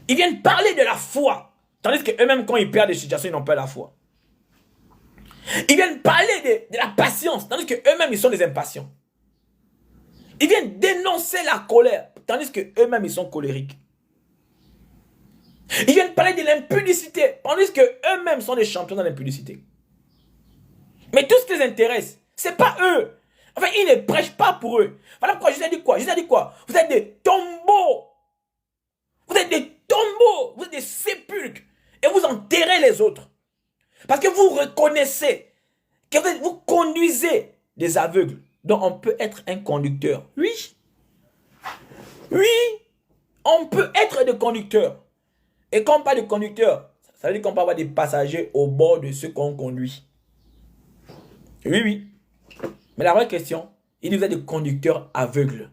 A: Ils viennent parler de la foi. Tandis qu'eux-mêmes, quand ils perdent des situations, ils n'ont pas la foi. Ils viennent parler de la patience. Tandis qu'eux-mêmes, ils sont des impatients. Ils viennent dénoncer la colère. Tandis qu'eux-mêmes, ils sont colériques. Ils viennent parler de l'impudicité, tandis qu'eux-mêmes sont des champions dans l'impudicité. Mais tout ce qui les intéresse, ce n'est pas eux. Enfin, ils ne prêchent pas pour eux. Voilà pourquoi Jésus a dit quoi? Jésus a dit quoi? Vous êtes des tombeaux. Vous êtes des tombeaux. Vous êtes des sépulcres. Et vous enterrez les autres. Parce que vous reconnaissez que vous conduisez des aveugles. Donc on peut être un conducteur. Oui. Oui. On peut être des conducteurs. Et quand on parle de conducteur, ça veut dire qu'on peut avoir des passagers au bord de ceux qu'on conduit. Oui, oui. Mais la vraie question, il dit vous êtes des conducteurs aveugles.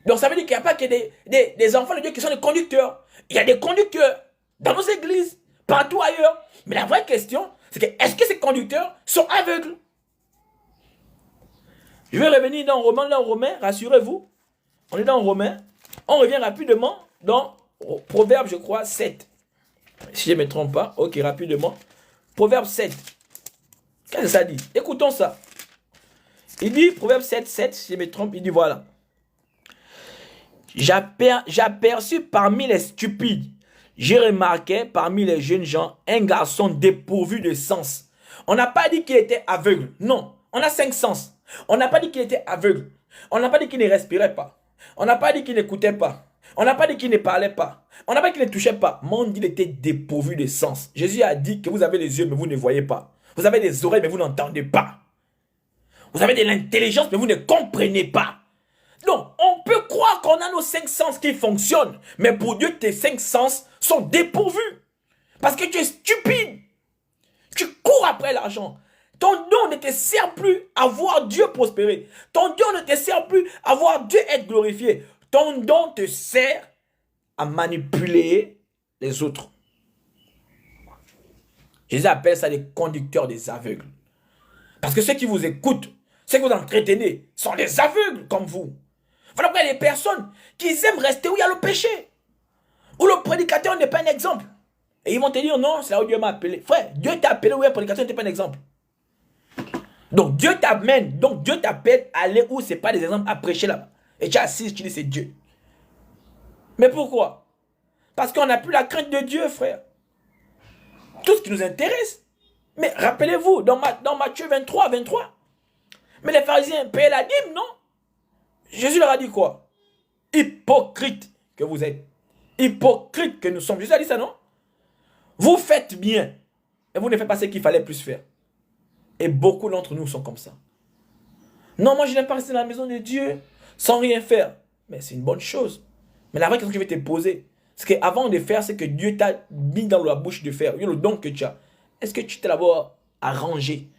A: Donc ça veut dire qu'il n'y a pas que des enfants de Dieu qui sont des conducteurs. Il y a des conducteurs dans nos églises, partout ailleurs. Mais la vraie question, c'est que est-ce que ces conducteurs sont aveugles? Je vais revenir dans Romains, rassurez-vous. On est dans Romains. On revient rapidement dans Proverbe, je crois, 7. Si je ne me trompe pas. Ok, rapidement. Proverbe 7. Qu'est-ce que ça dit? Écoutons ça. Il dit, Proverbe 7, 7, si je me trompe, il dit voilà. J'aperçus parmi les stupides, j'ai remarqué parmi les jeunes gens un garçon dépourvu de sens. On n'a pas dit qu'il était aveugle. Non, on a 5 sens. On n'a pas dit qu'il était aveugle. On n'a pas dit qu'il ne respirait pas. On n'a pas dit qu'il n'écoutait pas. On n'a pas dit qu'il ne parlait pas. On n'a pas dit qu'il ne touchait pas. Mais on dit qu'il était dépourvu de sens. Jésus a dit que vous avez les yeux, mais vous ne voyez pas. Vous avez des oreilles, mais vous n'entendez pas. Vous avez de l'intelligence, mais vous ne comprenez pas. Donc, on peut croire qu'on a nos 5 sens qui fonctionnent, mais pour Dieu, tes 5 sens sont dépourvus. Parce que tu es stupide. Tu cours après l'argent. Ton don ne te sert plus à voir Dieu prospérer. Ton don ne te sert plus à voir Dieu être glorifié. Ton don te sert à manipuler les autres. Jésus appelle ça les conducteurs des aveugles. Parce que ceux qui vous écoutent, ceux que vous entretenez, sont des aveugles comme vous. Voilà pourquoi il y a des personnes qui aiment rester où il y a le péché. Où le prédicateur n'est pas un exemple. Et ils vont te dire, non, c'est là où Dieu m'a appelé. Frère, Dieu t'a appelé où le prédicateur n'était pas un exemple. Donc Dieu t'amène, donc Dieu t'appelle à aller où ce n'est pas des exemples à prêcher là-bas. Et tu es assis, tu dis c'est Dieu. Mais pourquoi? Parce qu'on n'a plus la crainte de Dieu, frère. Tout ce qui nous intéresse. Mais rappelez-vous, dans Matthieu 23, mais les pharisiens payaient la dîme, non? Jésus leur a dit quoi? Hypocrite que vous êtes. Hypocrite que nous sommes. Jésus a dit ça, non? Vous faites bien. Et vous ne faites pas ce qu'il fallait plus faire. Et beaucoup d'entre nous sont comme ça. Non, moi je n'aime pas rester dans la maison de Dieu sans rien faire. Mais c'est une bonne chose. Mais la vraie question que je vais te poser, c'est qu'avant de faire ce que Dieu t'a mis dans la bouche de faire, le don que tu as, est-ce que tu t'es d'abord arrangé?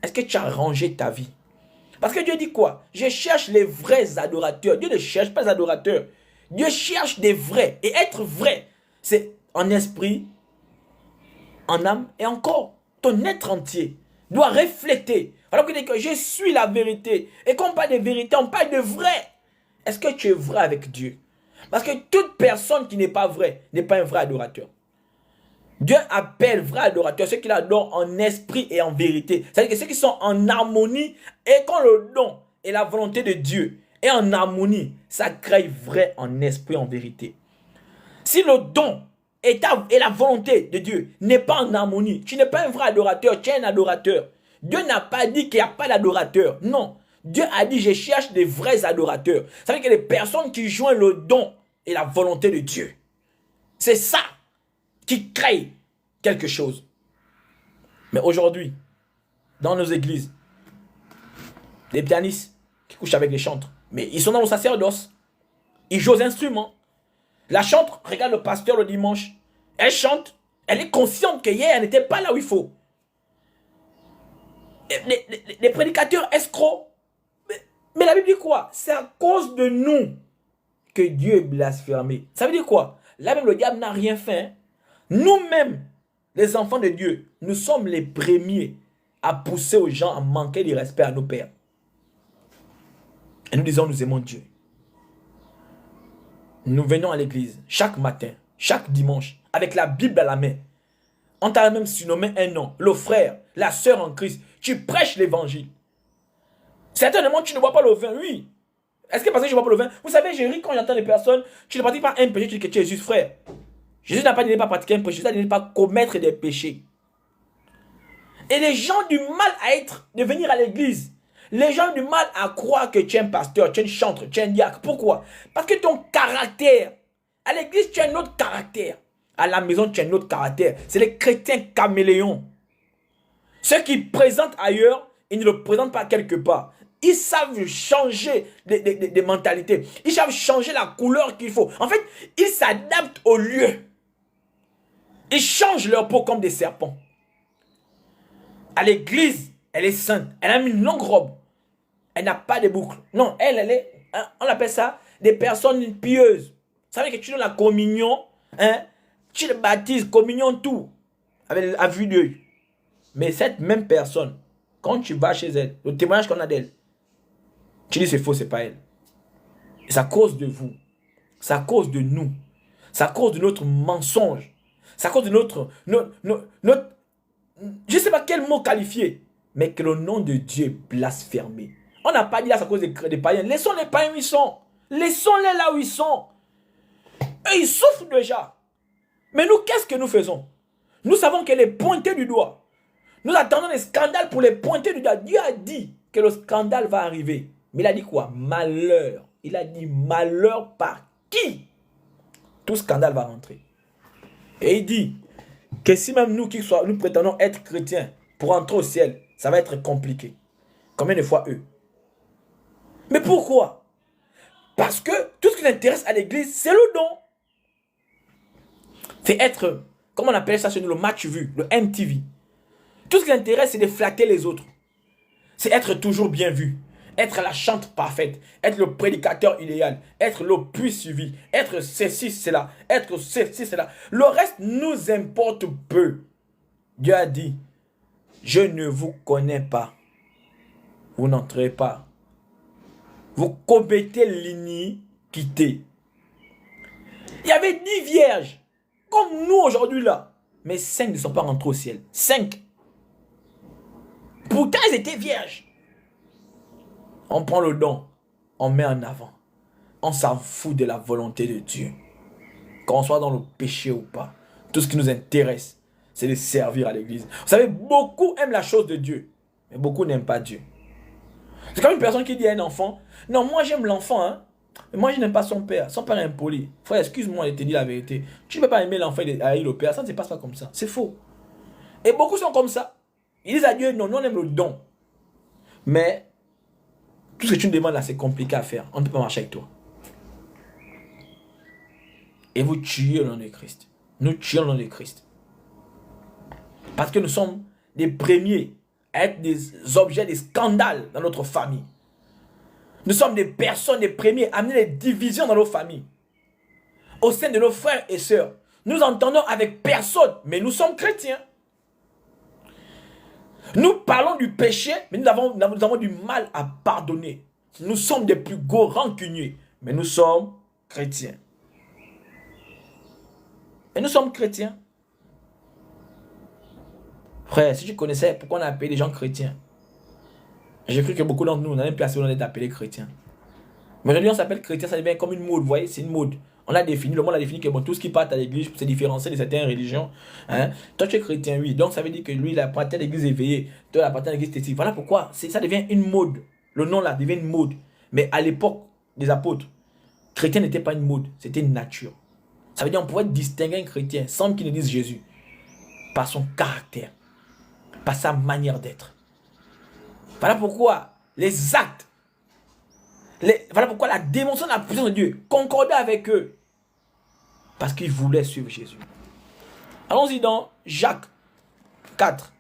A: Est-ce que tu as rangé ta vie? Parce que Dieu dit quoi? Je cherche les vrais adorateurs. Dieu ne cherche pas les adorateurs. Dieu cherche des vrais. Et être vrai, c'est en esprit, en âme et en corps. Ton être entier doit refléter. Alors qu'il dit que je suis la vérité. Et quand on parle de vérité, on parle de vrai. Est-ce que tu es vrai avec Dieu? Parce que toute personne qui n'est pas vraie n'est pas un vrai adorateur. Dieu appelle vrai adorateur ceux qui l'adorent en esprit et en vérité. C'est-à-dire que ceux qui sont en harmonie et quand le don et la volonté de Dieu est en harmonie, ça crée vrai en esprit, en vérité. Si le don et la volonté de Dieu n'est pas en harmonie, tu n'es pas un vrai adorateur, tu es un adorateur. Dieu n'a pas dit qu'il n'y a pas d'adorateur. Non. Dieu a dit, je cherche des vrais adorateurs. Ça veut dire que les personnes qui joignent le don et la volonté de Dieu. C'est ça qui crée quelque chose. Mais aujourd'hui, dans nos églises, les pianistes qui couchent avec les chantres, mais ils sont dans le sacerdoce. Ils jouent aux instruments. La chantre regarde le pasteur le dimanche. Elle chante. Elle est consciente que hier, elle n'était pas là où il faut. Les prédicateurs escrocs. Mais la Bible dit quoi? C'est à cause de nous que Dieu est blasphémé. Ça veut dire quoi? Là même le diable n'a rien fait. Hein? Nous-mêmes, les enfants de Dieu, nous sommes les premiers à pousser aux gens à manquer de respect à nos pères. Et nous disons, nous aimons Dieu. Nous venons à l'église chaque matin, chaque dimanche, avec la Bible à la main. On t'a même surnommé un nom, le frère, la sœur en Christ. Tu prêches l'évangile. Certainement, tu ne bois pas le vin, oui. Est-ce que parce que je ne bois pas le vin? Vous savez, je ris quand j'entends des personnes, tu ne pratiques pas un péché, tu dis que tu es juste frère. Jésus n'a pas dit de ne pas pratiquer un péché, Jésus n'a dit de ne pas commettre des péchés. Et les gens ont du mal de venir à l'église. Les gens ont du mal à croire que tu es un pasteur, tu es un chantre, tu es un diacre. Pourquoi? Parce que ton caractère, à l'église, tu as un autre caractère. À la maison, tu as un autre caractère. C'est les chrétiens caméléons. Ceux qui présentent ailleurs, ils ne le présentent pas quelque part. Ils savent changer des mentalités. Ils savent changer la couleur qu'il faut. En fait, ils s'adaptent au lieu. Ils changent leur peau comme des serpents. À l'église, elle est sainte. Elle a mis une longue robe. Elle n'a pas de boucles. Non, elle est, on appelle ça des personnes pieuses. Vous savez que tu donnes la communion, hein, tu le baptises, communion, tout, avec la vue d'œil. Mais cette même personne, quand tu vas chez elle, le témoignage qu'on a d'elle, tu dis c'est faux, c'est pas elle. Et c'est à cause de vous. C'est à cause de nous. C'est à cause de notre mensonge. C'est à cause de notre je ne sais pas quel mot qualifier, mais que le nom de Dieu est blasphémé. On n'a pas dit là, c'est à cause des païens. Laissons les païens où ils sont. Laissons-les là où ils sont. Eux, ils souffrent déjà. Mais nous, qu'est-ce que nous faisons? Nous savons qu'elle est pointée du doigt. Nous attendons les scandales pour les pointer du doigt. Dieu a dit que le scandale va arriver. Mais il a dit quoi? Malheur. Il a dit malheur par qui? Tout scandale va rentrer. Et il dit que si même nous nous prétendons être chrétiens pour entrer au ciel, ça va être compliqué. Combien de fois eux? Mais pourquoi? Parce que tout ce qui l'intéresse à l'église, c'est le don. C'est être, comment on appelle ça chez nous, le match vu, le MTV. Tout ce qui l'intéresse, c'est de flatter les autres. C'est être toujours bien vu. Être la chante parfaite. Être le prédicateur idéal. Être le plus suivi. Être ceci, cela. Être ceci, cela. Le reste nous importe peu. Dieu a dit, je ne vous connais pas. Vous n'entrez pas. Vous commettez l'iniquité. Il y avait 10 vierges. Comme nous aujourd'hui là. Mais 5 ne sont pas rentrés au ciel. 5. Pourtant, ils étaient vierges. On prend le don. On met en avant. On s'en fout de la volonté de Dieu. Qu'on soit dans le péché ou pas. Tout ce qui nous intéresse, c'est de servir à l'église. Vous savez, beaucoup aiment la chose de Dieu. Mais beaucoup n'aiment pas Dieu. C'est comme une personne qui dit à un enfant, non, moi j'aime l'enfant, hein. Mais moi je n'aime pas son père. Son père est impoli. Frère, excuse-moi de te dire la vérité. Tu ne peux pas aimer l'enfant et haïr le père. Ça ne se passe pas comme ça. C'est faux. Et beaucoup sont comme ça. Ils disent à Dieu, non, nous on aime le don. Mais tout ce que tu me demandes là, c'est compliqué à faire. On ne peut pas marcher avec toi. Et vous tuez le nom de Christ. Nous tuons le nom de Christ. Parce que nous sommes les premiers à être des objets de scandale dans notre famille. Nous sommes des personnes, les premiers à amener les divisions dans nos familles. Au sein de nos frères et sœurs. Nous entendons avec personne, mais nous sommes chrétiens. Nous parlons du péché, mais nous avons du mal à pardonner. Nous sommes des plus gros rancuniers, mais nous sommes chrétiens. Et nous sommes chrétiens. Frère, si tu connaissais pourquoi on a appelé les gens chrétiens, j'ai cru que beaucoup d'entre nous, on a même placé d'être appelés chrétiens. Mais aujourd'hui, on s'appelle chrétien, ça devient comme une mode, vous voyez, c'est une mode. On a défini, le monde a défini que bon, tout ce qui part à l'église, c'est différencier de certaines religions. Hein? Toi, tu es chrétien, oui. Donc, ça veut dire que lui, il appartient à l'église éveillée. Toi, il appartient à l'église testique. Voilà pourquoi ça devient une mode. Le nom là devient une mode. Mais à l'époque des apôtres, chrétien n'était pas une mode, c'était une nature. Ça veut dire qu'on pouvait distinguer un chrétien sans qu'il ne dise Jésus. Par son caractère. Par sa manière d'être. Voilà pourquoi les actes, voilà pourquoi la démonstration de la puissance de Dieu concordait avec eux. Parce qu'ils voulaient suivre Jésus. Allons-y dans Jacques 4.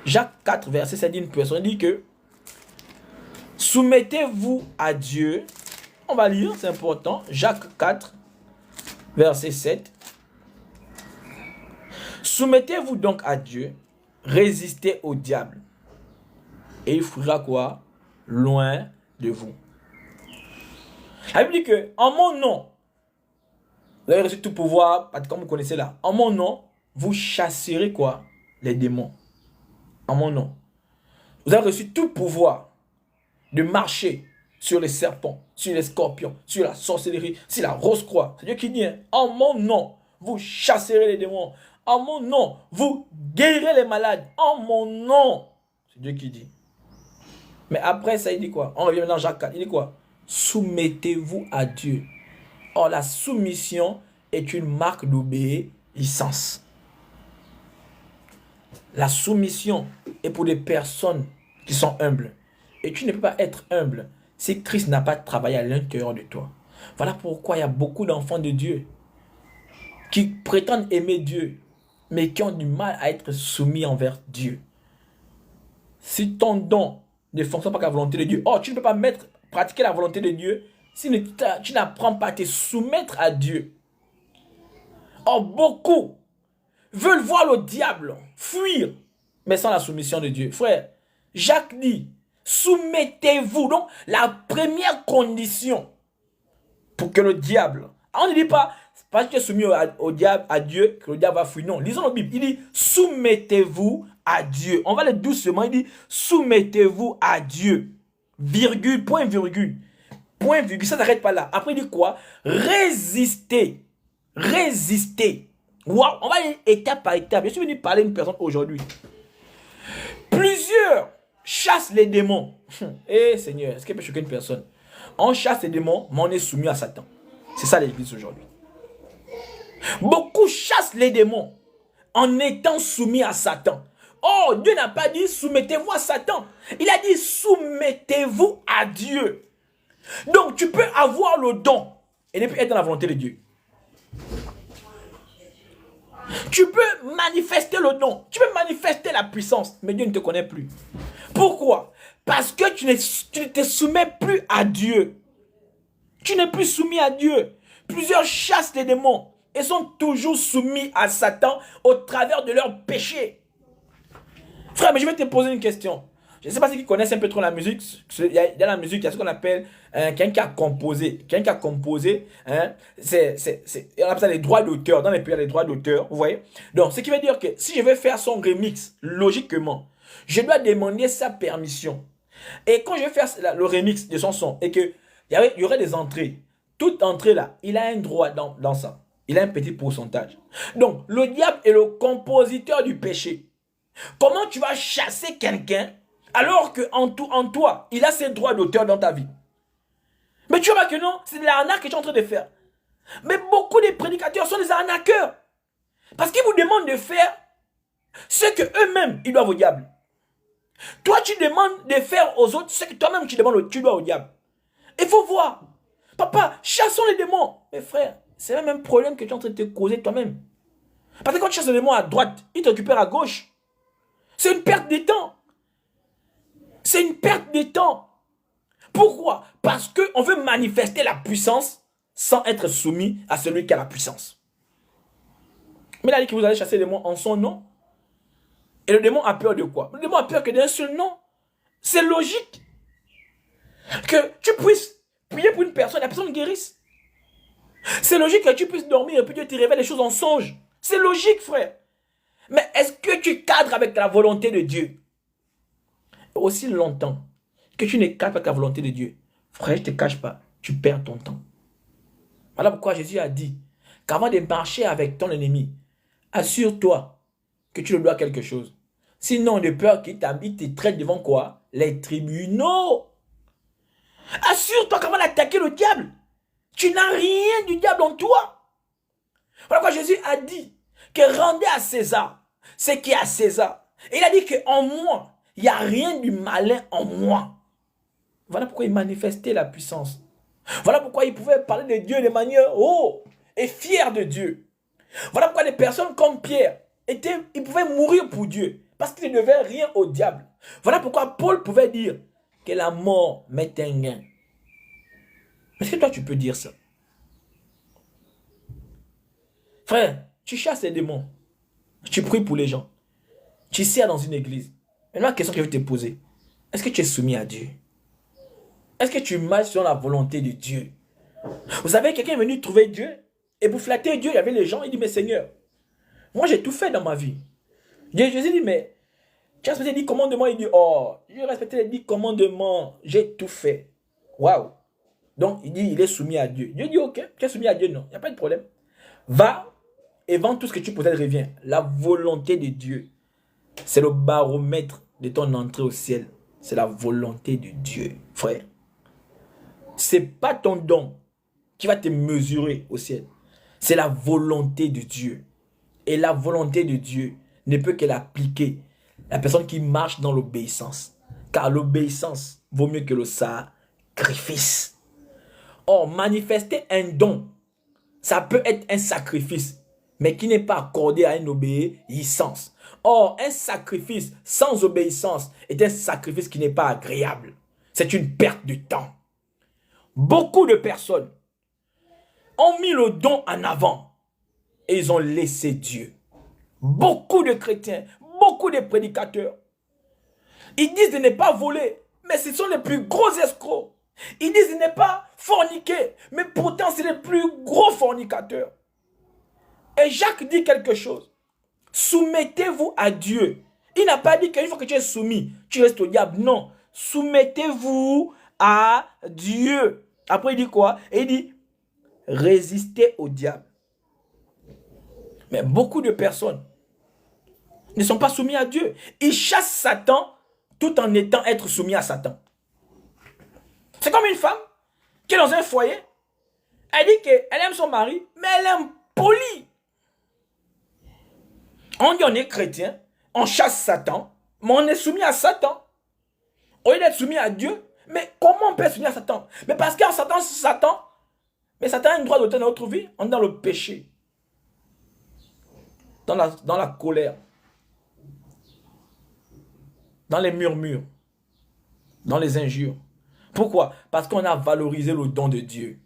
A: Jacques 4, verset 7, dit une personne dit que soumettez-vous à Dieu. On va lire, c'est important. Jacques 4, verset 7. Soumettez-vous donc à Dieu, résistez au diable. Et il fuira quoi? Loin de vous. La Bible dit que en mon nom, vous avez reçu tout pouvoir, comme vous connaissez là. En mon nom, vous chasserez quoi? Les démons. En mon nom. Vous avez reçu tout pouvoir de marcher sur les serpents, sur les scorpions, sur la sorcellerie, sur la rose-croix. C'est Dieu qui dit, hein, en mon nom, vous chasserez les démons. En mon nom, vous guérirez les malades. En mon nom. C'est Dieu qui dit. Mais après ça, il dit quoi? On revient maintenant dans Jacques 4. Il dit quoi? Soumettez-vous à Dieu. Or, la soumission est une marque d'obéissance. La soumission est pour des personnes qui sont humbles. Et tu ne peux pas être humble si Christ n'a pas travaillé à l'intérieur de toi. Voilà pourquoi il y a beaucoup d'enfants de Dieu qui prétendent aimer Dieu, mais qui ont du mal à être soumis envers Dieu. Si ton don ne fonctionne pas avec la volonté de Dieu, tu ne peux pas pratiquer la volonté de Dieu si tu n'apprends pas à te soumettre à Dieu. Or, beaucoup veulent voir le diable fuir, mais sans la soumission de Dieu. Frère, Jacques dit, soumettez-vous. Donc, la première condition pour que le diable, on ne dit pas, parce que tu es soumis au diable, à Dieu, que le diable va fuir. Non, lisons la Bible. Il dit, soumettez-vous à Dieu. On va le doucement. Il dit, soumettez-vous à Dieu. Virgule, point virgule. Point virgule, ça n'arrête pas là. Après, il dit quoi? Résistez. Résistez. Wow, on va aller étape par étape. Je suis venu parler à une personne aujourd'hui. Plusieurs chassent les démons. Eh Seigneur, est-ce qu'il peut choquer une personne? On chasse les démons, mais on est soumis à Satan. C'est ça l'église aujourd'hui. Beaucoup chassent les démons en étant soumis à Satan. Oh, Dieu n'a pas dit soumettez-vous à Satan. Il a dit soumettez-vous à Dieu. Donc, tu peux avoir le don et ne plus être dans la volonté de Dieu. Tu peux manifester le don, tu peux manifester la puissance, mais Dieu ne te connaît plus. Pourquoi? Parce que tu ne te soumets plus à Dieu. Tu n'es plus soumis à Dieu. Plusieurs chassent les démons et sont toujours soumis à Satan au travers de leurs péchés. Frère, mais je vais te poser une question. Je ne sais pas si tu connaissent un peu trop la musique. Il y a dans la musique, il y a ce qu'on appelle quelqu'un qui a composé. Quelqu'un qui a composé, on appelle ça les droits d'auteur. Dans les pays, il y a les droits d'auteur, vous voyez. Donc, ce qui veut dire que si je vais faire son remix, logiquement, je dois demander sa permission. Et quand je vais faire le remix de son son, et qu'il y aurait des entrées, toute entrée là, il a un droit dans ça. Il a un petit pourcentage. Donc, le diable est le compositeur du péché. Comment tu vas chasser quelqu'un alors qu'en toi, il a ses droits d'auteur dans ta vie? Mais tu vois que non, c'est de l'arnaque que tu es en train de faire. Mais beaucoup de prédicateurs sont des arnaqueurs. Parce qu'ils vous demandent de faire ce que eux-mêmes, ils doivent au diable. Toi, tu demandes de faire aux autres ce que toi-même, tu dois au diable. Il faut voir. Papa, chassons les démons. Mais frère, c'est le même problème que tu es en train de te causer toi-même. Parce que quand tu chasses les démons à droite, ils te récupèrent à gauche. C'est une perte de temps. C'est une perte de temps. Pourquoi? Parce qu'on veut manifester la puissance sans être soumis à celui qui a la puissance. Mais il a dit que vous allez chasser les démons en son nom. Et le démon a peur de quoi? Le démon a peur que d'un seul nom. C'est logique. Que tu puisses prier pour une personne, la personne guérisse. C'est logique que tu puisses dormir et puis Dieu te révèle les choses en songe. C'est logique, frère. Mais est-ce que tu cadres avec la volonté de Dieu? Aussi longtemps que tu ne cadres pas avec la volonté de Dieu, frère, je ne te cache pas, tu perds ton temps. Voilà pourquoi Jésus a dit qu'avant de marcher avec ton ennemi, assure-toi que tu lui dois quelque chose. Sinon, de peur qu'il te traite devant quoi? Les tribunaux. Assure-toi qu'avant d'attaquer le diable, tu n'as rien du diable en toi. Voilà pourquoi Jésus a dit que rendez à César ce qui est à César. Et il a dit qu'en moi, il n'y a rien du malin en moi. Voilà pourquoi il manifestait la puissance. Voilà pourquoi il pouvait parler de Dieu de manière et fier de Dieu. Voilà pourquoi les personnes comme Pierre, ils pouvaient mourir pour Dieu. Parce qu'ils ne devaient rien au diable. Voilà pourquoi Paul pouvait dire que la mort m'est un gain. Est-ce que toi tu peux dire ça? Frère, tu chasses les démons. Tu pries pour les gens. Tu sers dans une église. Maintenant, la question que je vais te poser. Est-ce que tu es soumis à Dieu? Est-ce que tu marches sur la volonté de Dieu? Vous savez, quelqu'un est venu trouver Dieu. Et pour flatter Dieu, il y avait les gens. Il dit, mais Seigneur, moi j'ai tout fait dans ma vie. Jésus dit, mais tu as respecté les 10 commandements. Il dit, oh, j'ai respecté les 10 commandements. J'ai tout fait. Waouh. Donc, il dit, il est soumis à Dieu. Dieu dit, ok, tu es soumis à Dieu, non. Il n'y a pas de problème. Va et vends tout ce que tu possèdes, reviens. La volonté de Dieu, c'est le baromètre de ton entrée au ciel. C'est la volonté de Dieu, frère. C'est pas ton don qui va te mesurer au ciel. C'est la volonté de Dieu. Et la volonté de Dieu ne peut que l'appliquer la personne qui marche dans l'obéissance. Car l'obéissance vaut mieux que le sacrifice. Or, manifester un don, ça peut être un sacrifice, mais qui n'est pas accordé à une obéissance. Or, un sacrifice sans obéissance est un sacrifice qui n'est pas agréable. C'est une perte de temps. Beaucoup de personnes ont mis le don en avant et ils ont laissé Dieu. Beaucoup de chrétiens, beaucoup de prédicateurs, ils disent de ne pas voler, mais ce sont les plus gros escrocs. Ils disent de ne pas forniquer, mais pourtant c'est les plus gros fornicateurs. Et Jacques dit quelque chose. Soumettez-vous à Dieu. Il n'a pas dit qu'une fois que tu es soumis, tu restes au diable. Non. Soumettez-vous à Dieu. Après, il dit quoi? Il dit, résistez au diable. Mais beaucoup de personnes ne sont pas soumis à Dieu. Ils chassent Satan tout en être soumis à Satan. C'est comme une femme qui est dans un foyer. Elle dit qu'elle aime son mari, mais elle aime poli. On dit on est chrétien, on chasse Satan, mais on est soumis à Satan. Au lieu d'être soumis à Dieu, Mais comment on peut s'unir à Satan? Mais parce qu'en Satan, mais Satan a une droit d'auteur dans notre vie. On est dans le péché, dans la colère, dans les murmures, dans les injures. Pourquoi? Parce qu'on a valorisé le don de Dieu.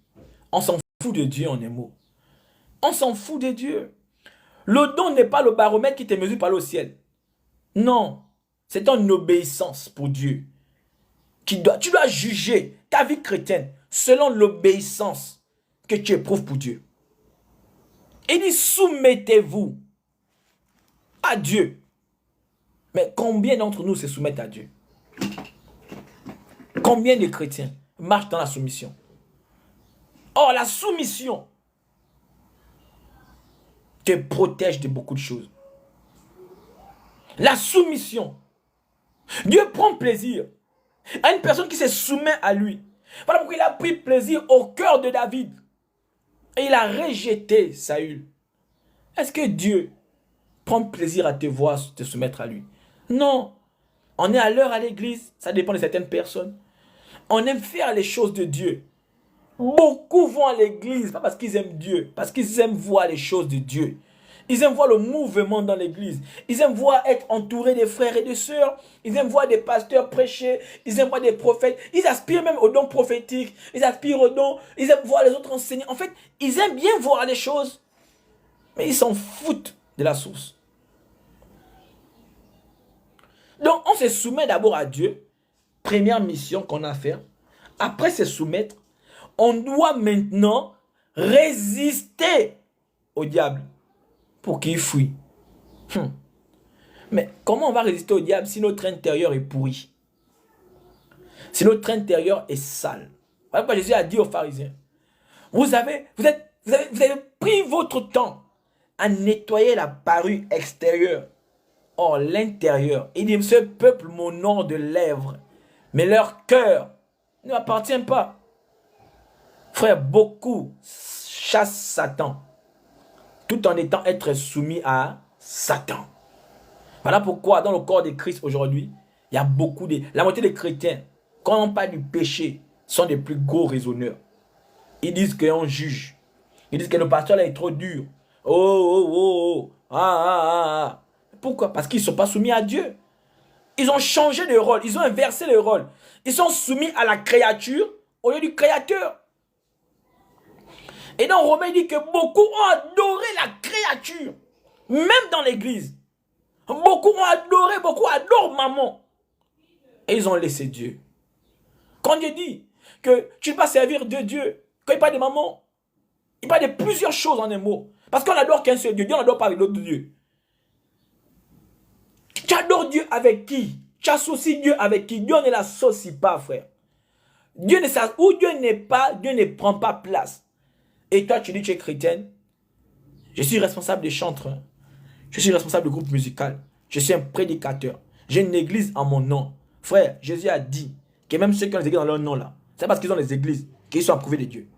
A: On s'en fout de Dieu en un mot. On s'en fout de Dieu. Le don n'est pas le baromètre qui te mesure par le ciel. Non, c'est ton obéissance pour Dieu. Tu dois juger ta vie chrétienne selon l'obéissance que tu éprouves pour Dieu. Il dit soumettez-vous à Dieu. Mais combien d'entre nous se soumettent à Dieu? Combien de chrétiens marchent dans la soumission? Or, la soumission te protège de beaucoup de choses. La soumission. Dieu prend plaisir à une personne qui se soumet à lui. Voilà pourquoi il a pris plaisir au cœur de David. Et il a rejeté Saül. Est-ce que Dieu prend plaisir à te voir te soumettre à lui? Non. On est à l'heure à l'église, ça dépend de certaines personnes. On aime faire les choses de Dieu. Beaucoup vont à l'église, pas parce qu'ils aiment Dieu, parce qu'ils aiment voir les choses de Dieu. Ils aiment voir le mouvement dans l'église. Ils aiment voir être entourés des frères et des sœurs. Ils aiment voir des pasteurs prêcher. Ils aiment voir des prophètes. Ils aspirent même aux dons prophétiques. Ils aspirent aux dons. Ils aiment voir les autres enseigner. En fait, ils aiment bien voir les choses. Mais ils s'en foutent de la source. Donc, on se soumet d'abord à Dieu. Première mission qu'on a à faire. Après se soumettre, on doit maintenant résister au diable pour qu'il fuit. Mais comment on va résister au diable si notre intérieur est pourri? Si notre intérieur est sale? Voilà pourquoi Jésus a dit aux pharisiens, vous avez pris votre temps à nettoyer la parure extérieure. Or, l'intérieur, il dit, ce peuple m'honore de lèvres, mais leur cœur ne m'appartient pas. Frère, beaucoup chassent Satan, tout en être soumis à Satan. Voilà pourquoi dans le corps de Christ aujourd'hui, il y a beaucoup la moitié des chrétiens, quand on parle du péché, sont des plus gros raisonneurs. Ils disent qu'on juge. Ils disent que le pasteur là est trop dur. Pourquoi? Parce qu'ils ne sont pas soumis à Dieu. Ils ont changé de rôle. Ils ont inversé le rôle. Ils sont soumis à la créature au lieu du créateur. Et dans Romains, il dit que beaucoup ont adoré la créature. Même dans l'église. Beaucoup ont adoré, beaucoup adorent maman. Et ils ont laissé Dieu. Quand Dieu dit que tu ne vas pas servir de Dieu, quand il parle de maman, il parle de plusieurs choses en un mot. Parce qu'on adore qu'un seul Dieu. Dieu n'adore pas avec d'autres dieux. Tu adores Dieu avec qui? Tu associes Dieu avec qui? Dieu ne l'associe pas, frère. Où Dieu n'est pas, Dieu ne prend pas place. Et toi, tu dis que tu es chrétienne. Je suis responsable des chantres. Je suis responsable du groupe musical. Je suis un prédicateur. J'ai une église en mon nom. Frère, Jésus a dit que même ceux qui ont les églises dans leur nom là, c'est parce qu'ils ont les églises qu'ils sont approuvés de Dieu.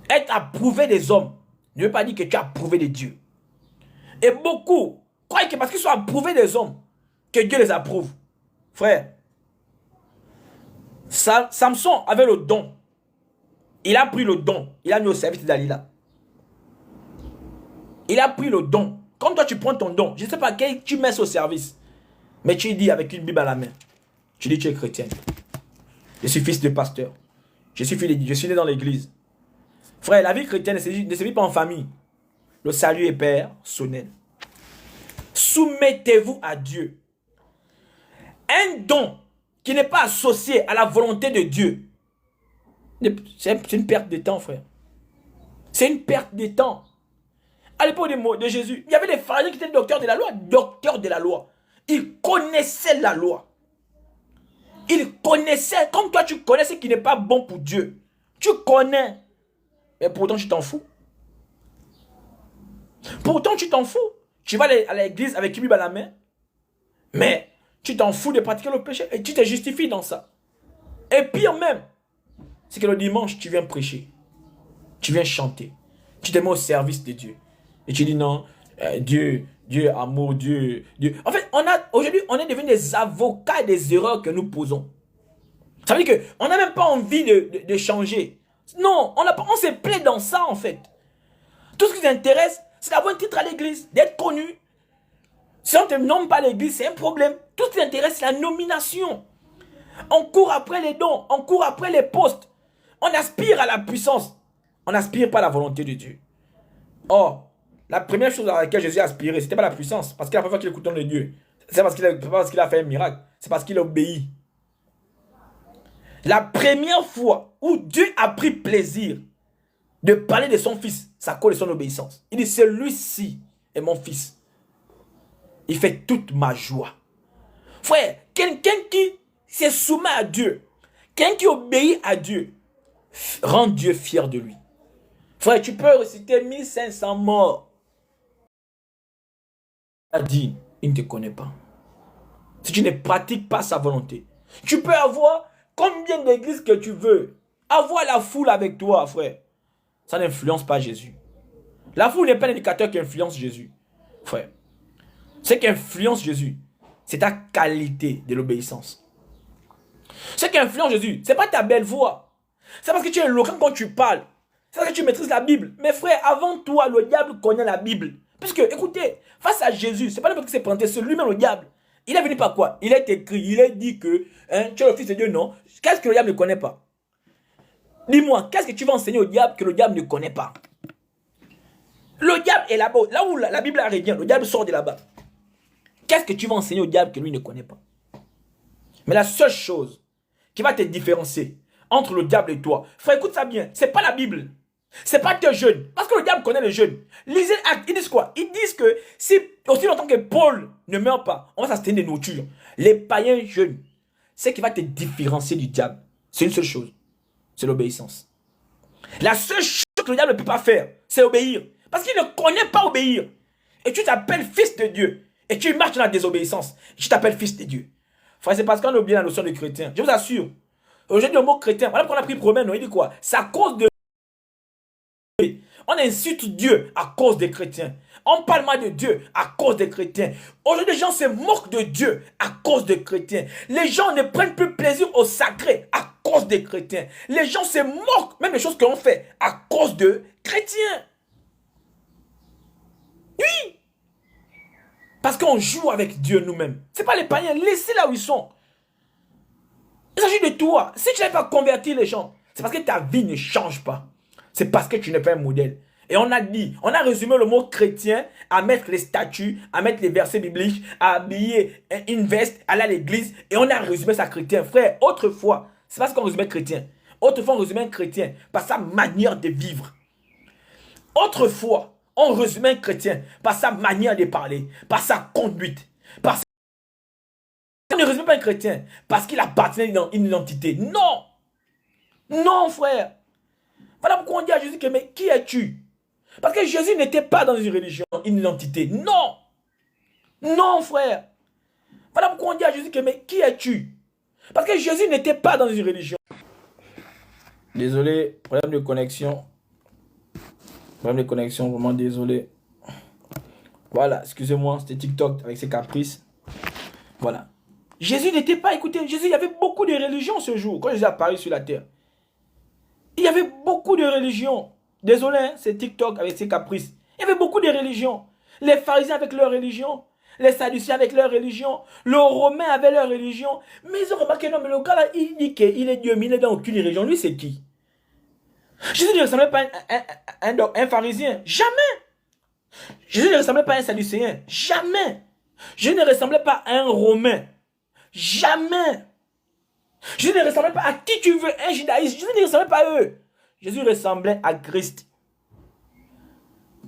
A: Être approuvé des hommes ne veut pas dire que tu es approuvé de Dieu. Et beaucoup croient que parce qu'ils sont approuvés des hommes, que Dieu les approuve. Frère, Samson avait le don. Il a pris le don. Il a mis au service d'Alila. Il a pris le don. Comme toi, tu prends ton don. Je ne sais pas quel tu mets au service. Mais tu dis avec une Bible à la main. Tu dis que tu es chrétien. Je suis fils de pasteur. Je suis né dans l'église. Frère, la vie chrétienne ne se vit pas en famille. Le salut est personnel. Soumettez-vous à Dieu. Un don qui n'est pas associé à la volonté de Dieu, c'est une perte de temps, frère. C'est une perte de temps. À l'époque de Jésus, il y avait des pharisiens qui étaient docteurs de la loi. Docteurs de la loi. Ils connaissaient la loi. Ils connaissaient, comme toi tu connais ce qui n'est pas bon pour Dieu. Tu connais. Mais pourtant tu t'en fous. Pourtant tu t'en fous. Tu vas à l'église avec une Bible à la main. Mais tu t'en fous de pratiquer le péché. Et tu te justifies dans ça. Et pire même, c'est que le dimanche, tu viens prêcher. Tu viens chanter. Tu te mets au service de Dieu. Et tu dis non, Dieu, amour, Dieu. En fait, aujourd'hui, on est devenus des avocats des erreurs que nous posons. Ça veut dire qu'on n'a même pas envie de changer. Non, on se plaît dans ça en fait. Tout ce qui nous intéresse, c'est d'avoir un titre à l'église, d'être connu. Si on ne te nomme pas à l'église, c'est un problème. Tout ce qui nous intéresse, c'est la nomination. On court après les dons, on court après les postes. On aspire à la puissance. On n'aspire pas à la volonté de Dieu. Or, la première chose à laquelle Jésus a aspiré, ce n'était pas la puissance. Parce que la première fois qu'il écoute de Dieu, c'est parce qu'il a fait un miracle. C'est parce qu'il a obéi. La première fois où Dieu a pris plaisir de parler de son fils, ça cause de son obéissance. Il dit, celui-ci est mon fils. Il fait toute ma joie. Frère, quelqu'un qui se soumet à Dieu, quelqu'un qui obéit à Dieu, rend Dieu fier de lui. Frère, tu peux réciter 1500 morts. Il dit, il ne te connaît pas. Si tu ne pratiques pas sa volonté, tu peux avoir combien d'églises que tu veux, avoir la foule avec toi, frère. Ça n'influence pas Jésus. La foule n'est pas l'indicateur qui influence Jésus, frère. Ce qui influence Jésus, c'est ta qualité de l'obéissance. Ce qui influence Jésus, ce n'est pas ta belle voix. C'est parce que tu es éloquent quand tu parles. C'est parce que tu maîtrises la Bible. Mais frère, avant toi, le diable connaît la Bible. Puisque, écoutez, face à Jésus, ce n'est pas n'importe qui s'est présenté, c'est lui-même le diable. Il est venu par quoi? Il est écrit, il est dit que tu es le fils de Dieu, non? Qu'est-ce que le diable ne connaît pas? Dis-moi, qu'est-ce que tu vas enseigner au diable que le diable ne connaît pas? Le diable est là-bas, là où la Bible revient, le diable sort de là-bas. Qu'est-ce que tu vas enseigner au diable que lui ne connaît pas? Mais la seule chose qui va te différencier entre le diable et toi, frère, écoute ça bien, c'est pas la Bible. C'est pas tes jeunes. Parce que le diable connaît les jeunes. Lisez Actes, ils disent quoi? Ils disent que si aussi longtemps que Paul ne meurt pas, on va s'abstenir de nourriture. Les païens jeunes, ce qui va te différencier du diable, c'est une seule chose. C'est l'obéissance. La seule chose que le diable ne peut pas faire, c'est obéir. Parce qu'il ne connaît pas obéir. Et tu t'appelles fils de Dieu. Et tu marches dans la désobéissance. Et tu t'appelles fils de Dieu. Frère, c'est parce qu'on a oublié la notion de chrétien. Je vous assure. Aujourd'hui, le mot chrétien, voilà pourquoi on a pris Romain, il dit quoi? C'est à cause de... On insulte Dieu à cause des chrétiens. On parle mal de Dieu à cause des chrétiens. Aujourd'hui, les gens se moquent de Dieu à cause des chrétiens. Les gens ne prennent plus plaisir au sacré à cause des chrétiens. Les gens se moquent même des choses que l'on fait à cause de chrétiens. Oui. Parce qu'on joue avec Dieu nous-mêmes. Ce n'est pas les païens. Laissez là où ils sont. Il s'agit de toi. Si tu n'arrives pas à convertir les gens, c'est parce que ta vie ne change pas. C'est parce que tu n'es pas un modèle. Et on a dit, on a résumé le mot chrétien à mettre les statuts, à mettre les versets bibliques, à habiller une veste, aller à l'église. Et on a résumé ça chrétien. Frère, autrefois, c'est parce qu'on résumait chrétien. Autrefois, on résumait un chrétien par sa manière de vivre. Autrefois, on résumait un chrétien par sa manière de parler, par sa conduite. On ne résume pas un chrétien parce qu'il appartient à une identité. Non! Non, frère! Voilà pourquoi on dit à Jésus que, mais qui es-tu? Parce que Jésus n'était pas dans une religion, une identité. Non! Non, frère! Voilà pourquoi on dit à Jésus que, mais qui es-tu? Parce que Jésus n'était pas dans une religion. Désolé, problème de connexion. Problème de connexion, vraiment désolé. Voilà, excusez-moi, c'était TikTok avec ses caprices. Voilà. Jésus n'était pas, écoutez, Jésus, il y avait beaucoup de religions ce jour, quand Jésus est apparu sur la terre. Il y avait beaucoup de religions. Désolé, hein, c'est TikTok avec ses caprices. Il y avait beaucoup de religions. Les pharisiens avec leur religion, les sadduciens avec leur religion, les romains avec leur religion. Mais ils ont remarqué, non, mais le gars là, il dit qu'il est Dieu, mais il n'est dans aucune religion. Lui, c'est qui? Jésus ne ressemblait pas à un pharisien. Jamais. Jésus ne ressemblait pas à un sadducéen. Jamais. Jésus ne ressemblait pas à un romain. Jamais. Jésus ne ressemblait pas à qui tu veux, un judaïste. Jésus ne ressemblait pas à eux. Jésus ressemblait à Christ.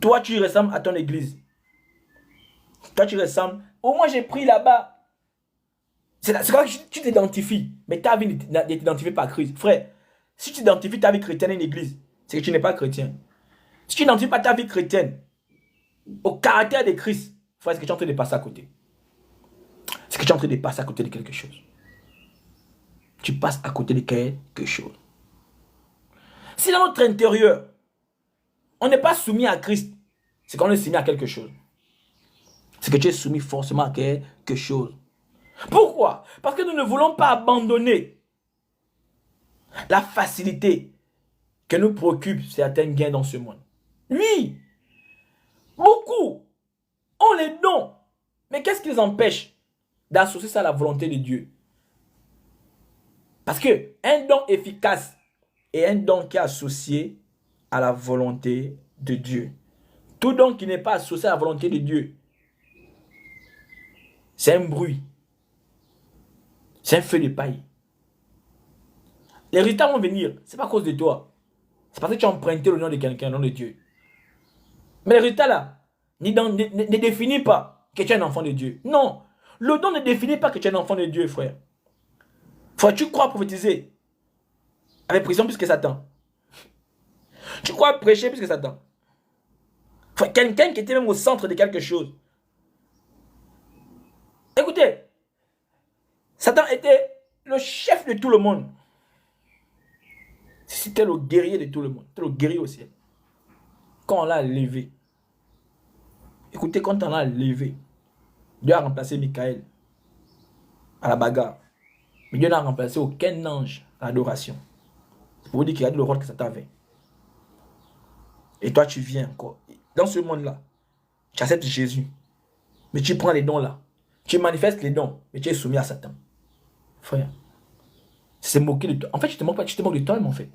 A: Toi, tu ressembles à ton église. Toi, tu ressembles. Au moins, j'ai pris là-bas. C'est quoi que tu t'identifies. Mais ta vie n'est identifiée par Christ. Frère, si tu identifies ta vie chrétienne à une église, c'est que tu n'es pas chrétien. Si tu n'identifies pas ta vie chrétienne au caractère de Christ, frère, c'est que tu es en train de passer à côté. C'est que tu es en train de passer à côté de quelque chose. Tu passes à côté de quelque chose. Si dans notre intérieur, on n'est pas soumis à Christ, c'est qu'on est soumis à quelque chose. C'est que tu es soumis forcément à quelque chose. Pourquoi? Parce que nous ne voulons pas abandonner La facilité que nous préoccupe certains gains dans ce monde. Oui, beaucoup ont les dons. Mais qu'est-ce qui les empêche d'associer ça à la volonté de Dieu? Parce que un don efficace est un don qui est associé à la volonté de Dieu. Tout don qui n'est pas associé à la volonté de Dieu, c'est un bruit. C'est un feu de paille. Les résultats vont venir. Ce n'est pas à cause de toi. C'est parce que tu as emprunté le nom de quelqu'un, le nom de Dieu. Mais les résultats là, ne définit pas que tu es un enfant de Dieu. Non. Le don ne définit pas que tu es un enfant de Dieu, frère. Tu crois prophétiser avec prison plus que Satan. Tu crois prêcher plus que Satan. Quelqu'un qui était même au centre de quelque chose. Écoutez, Satan était le chef de tout le monde. C'était le guerrier de tout le monde. C'était le guerrier au ciel. Quand on l'a levé, écoutez, quand on l'a levé, Dieu a remplacé Michael à la bagarre. Mais Dieu n'a remplacé aucun ange à l'adoration. C'est pour vous dire qu'il y a le rôle que Satan avait. Et toi, tu viens encore. Dans ce monde-là, tu acceptes Jésus. Mais tu prends les dons là. Tu manifestes les dons, mais tu es soumis à Satan. Frère, c'est moquer de toi. En fait, tu te moques pas, tu te moques de toi-même en fait.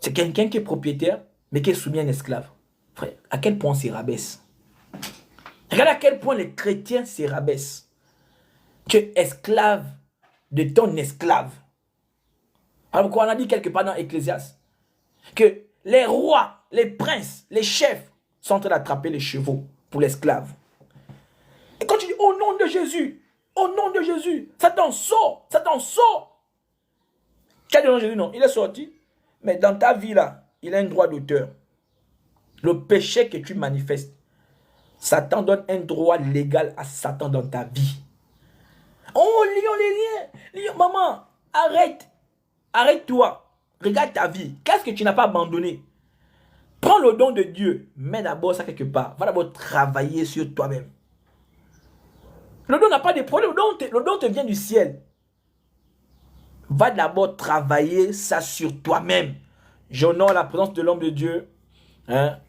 A: C'est quelqu'un qui est propriétaire, mais qui est soumis à un esclave. Frère, à quel point on s'y rabaisse. Regarde à quel point les chrétiens s'y rabaissent. Tu es esclave de ton esclave. Alors qu'on a dit quelque part dans Ecclésiaste que les rois, les princes, les chefs sont en train d'attraper les chevaux pour l'esclave. Et quand tu dis au nom de Jésus, au nom de Jésus, Satan sort, Satan sort. Tu as dit au nom de Jésus, non, il est sorti. Mais dans ta vie là, il a un droit d'auteur. Le péché que tu manifestes, Satan donne un droit légal à Satan dans ta vie. Oh, les liens. Maman, arrête. Arrête-toi. Regarde ta vie. Qu'est-ce que tu n'as pas abandonné? Prends le don de Dieu. Mets d'abord ça quelque part. Va d'abord travailler sur toi-même. Le don n'a pas de problème. Le don te vient du ciel. Va d'abord travailler ça sur toi-même. J'honore la présence de l'homme de Dieu. Hein?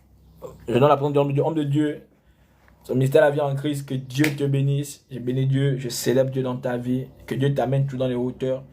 A: J'honore la présence de l'homme de Dieu. Homme de Dieu. Son ministère la vie en Christ. Que Dieu te bénisse. Je bénis Dieu. Je célèbre Dieu dans ta vie. Que Dieu t'amène toujours dans les hauteurs.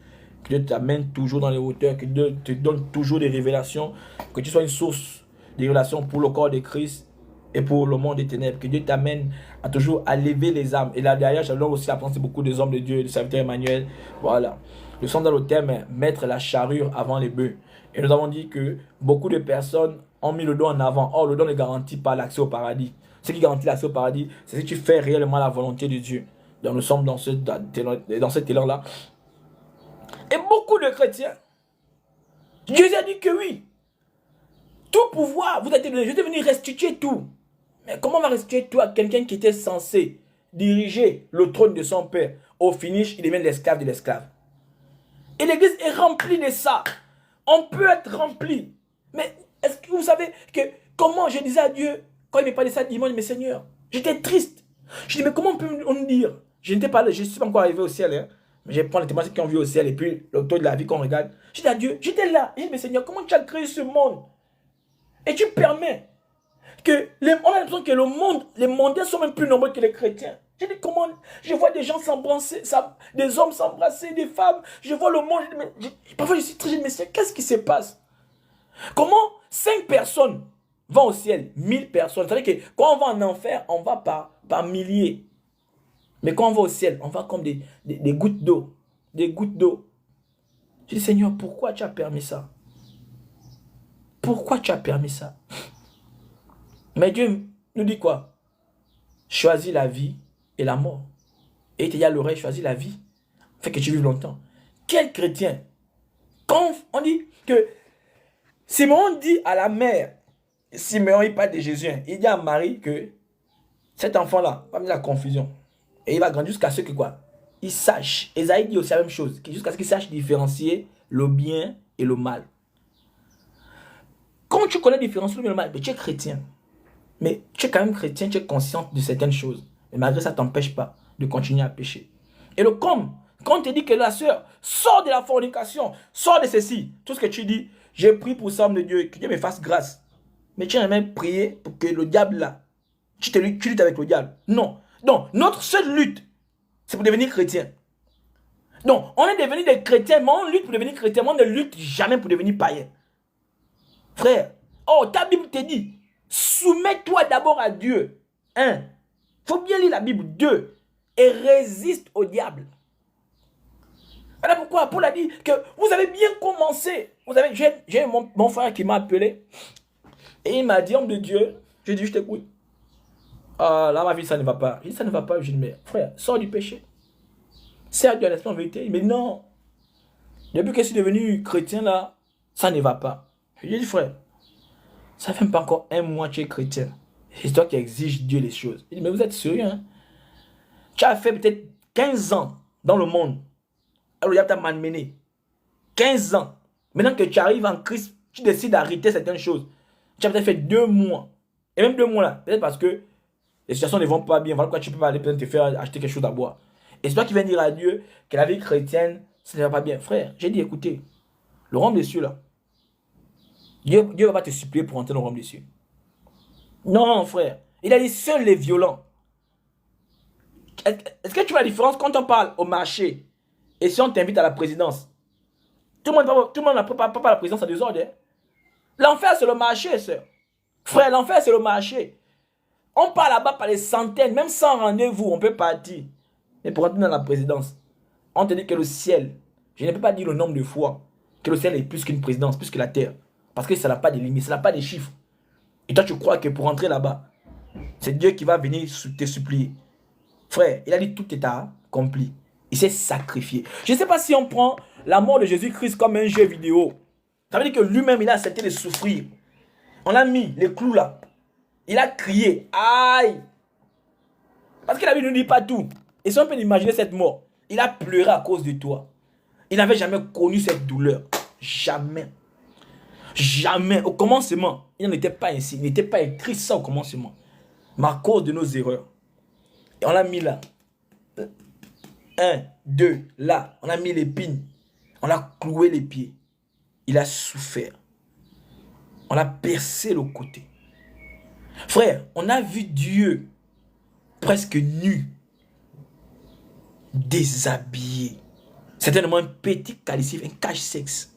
A: Que Dieu t'amène toujours dans les hauteurs. Que Dieu te donne toujours des révélations. Que tu sois une source de révélations pour le corps de Christ et pour le monde des ténèbres. Que Dieu t'amène à toujours à lever les âmes. Et là derrière, j'adore aussi à penser beaucoup des hommes de Dieu, du serviteur Emmanuel. Voilà. Nous sommes dans le thème mettre la charrure avant les bœufs. Et nous avons dit que beaucoup de personnes ont mis le don en avant. Or, le don ne garantit pas l'accès au paradis. Ce qui garantit l'accès au paradis, c'est si tu fais réellement la volonté de Dieu. Donc nous sommes dans cet élan-là. Et beaucoup de chrétiens, Dieu a dit que oui, tout pouvoir vous a été donné. Je vais venir restituer tout. Mais comment on va restituer tout à quelqu'un qui était censé diriger le trône de son père? Au finish, il devient l'esclave de l'esclave. Et l'église est remplie de ça. On peut être rempli. Mais est-ce que vous savez que comment je disais à Dieu, quand il me parlait de ça dimanche, mais Seigneur, j'étais triste. Je dis, mais comment on nous dire? Je n'étais pas là, je ne suis pas encore arrivé au ciel. Hein. Mais je prends les témoignages qui ont vu au ciel et puis l'auteur de la vie qu'on regarde. Je dis à Dieu, j'étais là. Je dis, mais Seigneur, comment tu as créé ce monde? Et tu permets que on a l'impression que les mondains sont même plus nombreux que les chrétiens. Je dis comment, je vois des gens s'embrasser, des hommes s'embrasser, des femmes, je vois le monde, parfois je suis très mais qu'est-ce qui se passe? Comment 5 personnes vont au ciel, 1000 personnes, c'est-à-dire que quand on va en enfer, on va par milliers. Mais quand on va au ciel, on va comme des gouttes d'eau, des gouttes d'eau. Je dis Seigneur, pourquoi tu as permis ça? Pourquoi tu as permis ça? Mais Dieu nous dit quoi? Choisis la vie et la mort. Et il y a l'oreille, choisis la vie. Fait que tu vives longtemps. Quel chrétien? Quand on dit que Simeon dit à la mère, Simeon il parle de Jésus, il dit à Marie que cet enfant-là va mettre la confusion. Et il va grandir jusqu'à ce que quoi? Il sache. Esaïe dit aussi la même chose. Jusqu'à ce qu'il sache différencier le bien et le mal. Quand tu connais différencier le bien et le mal, mais tu es chrétien. Mais tu es quand même chrétien, tu es conscient de certaines choses. Et malgré ça, ne t'empêche pas de continuer à pécher. Et le comme Quand on te dit que la sœur, sort de la fornication, sort de ceci, tout ce que tu dis, j'ai prié pour ça, homme de Dieu, que Dieu me fasse grâce. Mais tu n'as même prié pour que le diable là, tu luttes avec le diable. Non. Donc, notre seule lutte, c'est pour devenir chrétien. Donc, on est devenu des chrétiens, mais on lutte pour devenir chrétien, mais on ne lutte jamais pour devenir païen. Frère, oh, ta Bible te dit, soumets-toi d'abord à Dieu. 1. Il faut bien lire la Bible. 2. Et résiste au diable. Voilà pourquoi Paul a dit que vous avez bien commencé. J'ai mon frère qui m'a appelé. Et il m'a dit, homme de Dieu, j'ai dit, je t'écoute. Ah, là, ma vie, ça ne va pas. Il dit, ça ne va pas. Je dis, mais frère, sors du péché. C'est Dieu, n'est-ce pas, en vérité? Mais non. Depuis que je suis devenu chrétien, là, ça ne va pas. Je lui ai dit, frère, ça fait pas encore 1 mois que tu es chrétien. C'est toi qui exige Dieu les choses. Il dit, mais vous êtes sérieux, hein? Tu as fait peut-être 15 ans dans le monde. Alors, il y a ta malmené. 15 ans. Maintenant que tu arrives en Christ, tu décides d'arrêter certaines choses. Tu as peut-être fait 2 mois. Et même 2 mois là, peut-être parce que les situations ne vont pas bien. Voilà pourquoi tu peux pas aller peut-être te faire acheter quelque chose à boire. Et c'est toi qui viens dire à Dieu que la vie chrétienne, ça ne va pas bien. Frère, j'ai dit, écoutez, le royaume des cieux là, Dieu ne va pas te supplier pour entrer dans le royaume des cieux. Non, frère. Il a dit, seuls les violents. Est-ce que tu vois la différence quand on parle au marché et si on t'invite à la présidence? Tout le monde n'a pas la présidence à désordre. Hein? L'enfer, c'est le marché, sœur. Frère, l'enfer, c'est le marché. On part là-bas par les centaines, même sans rendez-vous, on peut partir. Mais pour entrer dans la présidence, on te dit que le ciel, je ne peux pas dire le nombre de fois que le ciel est plus qu'une présidence, plus que la terre. Parce que ça n'a pas de limites, ça n'a pas de chiffres. Et toi, tu crois que pour entrer là-bas, c'est Dieu qui va venir te supplier. Frère, il a dit tout est accompli. Il s'est sacrifié. Je ne sais pas si on prend la mort de Jésus-Christ comme un jeu vidéo. Ça veut dire que lui-même, il a accepté de souffrir. On a mis les clous là. Il a crié. Aïe! Parce que la Bible ne dit pas tout. Et si on peut imaginer cette mort, il a pleuré à cause de toi. Il n'avait jamais connu cette douleur. Jamais. Jamais. Au commencement, il n'en était pas ainsi. Il n'était pas écrit ça au commencement. Mais à cause de nos erreurs. Et on l'a mis là. 1, 2, là. On a mis l'épine. On a cloué les pieds. Il a souffert. On a percé le côté. Frère, on a vu Dieu presque nu, déshabillé. Certainement un petit calicif, un cache-sexe.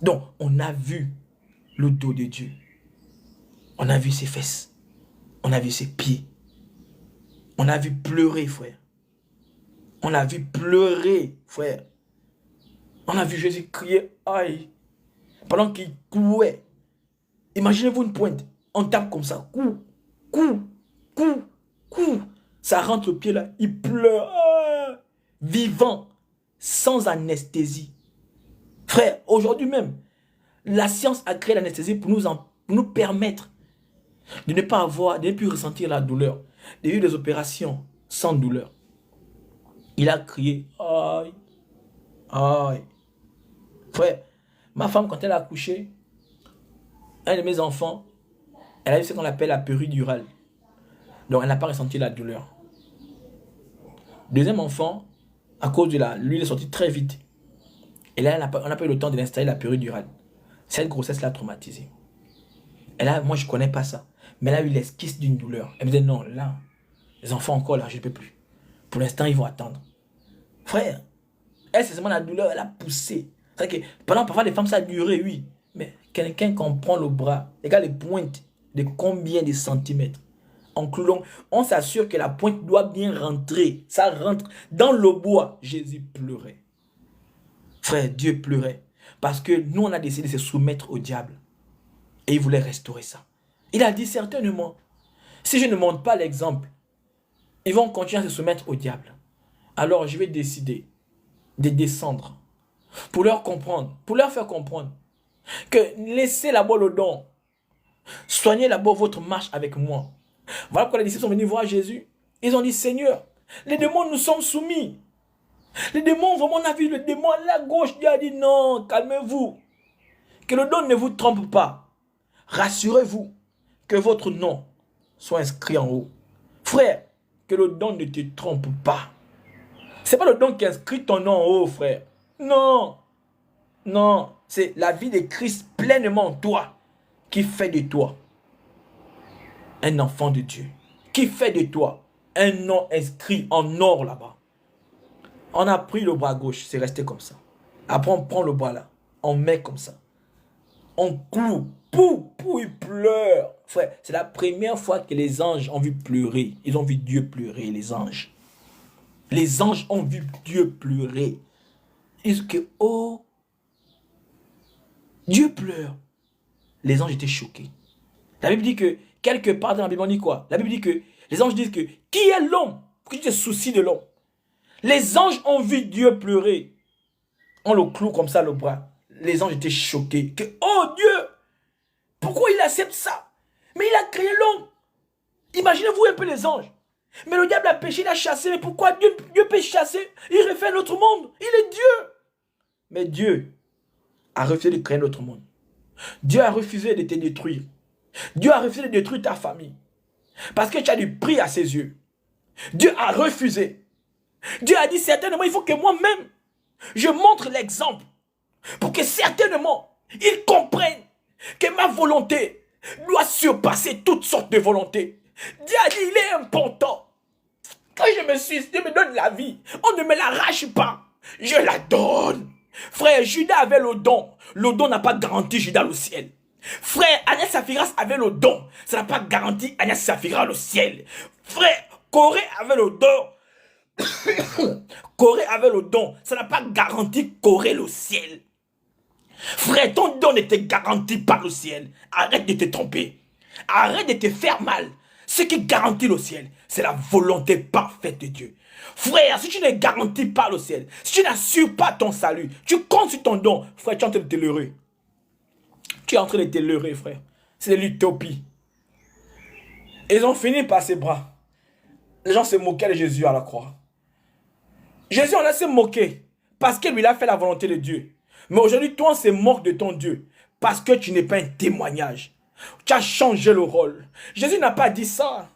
A: Donc, on a vu le dos de Dieu. On a vu ses fesses. On a vu ses pieds. On a vu pleurer, frère. On a vu pleurer, frère. On a vu Jésus crier, aïe. Pendant qu'il couait. Imaginez-vous une pointe. On tape comme ça. Coup, coup, coup, coup. Ça rentre le pied là. Il pleure. Ah, vivant. Sans anesthésie. Frère, aujourd'hui même, la science a créé l'anesthésie pour nous permettre de ne pas avoir, de ne plus ressentir la douleur. De vivre des opérations sans douleur. Il a crié, aïe, aïe. Frère, ma femme, quand elle a accouché, un de mes enfants, elle a eu ce qu'on appelle la péridurale. Donc, elle n'a pas ressenti la douleur. Deuxième enfant, à cause de lui, il est sorti très vite. Et là, on n'a pas eu le temps de l'installer, la péridurale. Cette grossesse l'a traumatisée. Et là, moi, je ne connais pas ça. Mais elle a eu l'esquisse d'une douleur. Elle me disait, non, là, les enfants encore, là, je ne peux plus. Pour l'instant, ils vont attendre. Frère, elle, c'est seulement la douleur, elle a poussé. C'est que parfois, les femmes, ça a duré, oui. Mais quelqu'un qu'on prend le bras, regarde les pointes de combien de centimètres. En clouant, on s'assure que la pointe doit bien rentrer. Ça rentre dans le bois. Jésus pleurait. Frère, Dieu pleurait. Parce que nous, on a décidé de se soumettre au diable. Et il voulait restaurer ça. Il a dit certainement, si je ne montre pas l'exemple, ils vont continuer à se soumettre au diable. Alors je vais décider de descendre pour leur comprendre, pour leur faire comprendre que laissez d'abord le don. Soignez d'abord votre marche avec moi. Voilà pourquoi les disciples sont venus voir Jésus. Ils ont dit, Seigneur, les démons nous sommes soumis. Les démons, vraiment, on a vu le démon à la gauche. Dieu a dit, non, calmez-vous. Que le don ne vous trompe pas. Rassurez-vous que votre nom soit inscrit en haut. Frère, que le don ne te trompe pas. C'est pas le don qui inscrit ton nom en haut, frère. Non. Non. C'est la vie de Christ pleinement en toi qui fait de toi un enfant de Dieu. Qui fait de toi un nom inscrit en or là-bas. On a pris le bras gauche, c'est resté comme ça. Après, on prend le bras là. On met comme ça. On cloue. Pou, il pleure. Frère, c'est la première fois que les anges ont vu pleurer. Ils ont vu Dieu pleurer, les anges. Les anges ont vu Dieu pleurer. Ils disent que, oh, Dieu pleure. Les anges étaient choqués. La Bible dit que, quelque part dans la Bible, on dit quoi? La Bible dit que, les anges disent que, qui est l'homme? Pourquoi tu te soucies de l'homme? Les anges ont vu Dieu pleurer. On le cloue comme ça, le bras. Les anges étaient choqués. Que, oh Dieu, pourquoi il accepte ça? Mais il a créé l'homme. Imaginez-vous un peu les anges. Mais le diable a péché, il a chassé. Mais pourquoi Dieu peut chasser? Il refait notre monde. Il est Dieu. Mais Dieu a refusé de créer notre monde. Dieu a refusé de te détruire. Dieu a refusé de détruire ta famille. Parce que tu as du prix à ses yeux. Dieu a refusé. Dieu a dit certainement, il faut que moi-même, je montre l'exemple. Pour que certainement, ils comprennent que ma volonté doit surpasser toutes sortes de volontés. Dieu a dit, il est important. Quand je me suis, Dieu me donne la vie. On ne me l'arrache pas. Je la donne. Frère, Judas avait le don. Le don n'a pas garanti Judas le ciel. Frère, Agnès Saphiras avait le don. Ça n'a pas garanti Agnès Saphiras le ciel. Frère, Corée avait le don. Corée avait le don. Ça n'a pas garanti Corée le ciel. Frère, ton don ne te garantit pas le ciel. Arrête de te tromper. Arrête de te faire mal. Ce qui garantit le ciel, c'est la volonté parfaite de Dieu. Frère, si tu ne garantis pas le ciel, si tu n'assures pas ton salut, tu comptes sur ton don, frère, tu es en train de te leurrer. Tu es en train de te leurrer, frère. C'est de l'utopie. Ils ont fini par ses bras. Les gens se moquaient de Jésus à la croix. Jésus, on a se moquer parce que lui, il a fait la volonté de Dieu. Mais aujourd'hui, toi, on se moque de ton Dieu parce que tu n'es pas un témoignage. Tu as changé le rôle. Jésus n'a pas dit ça.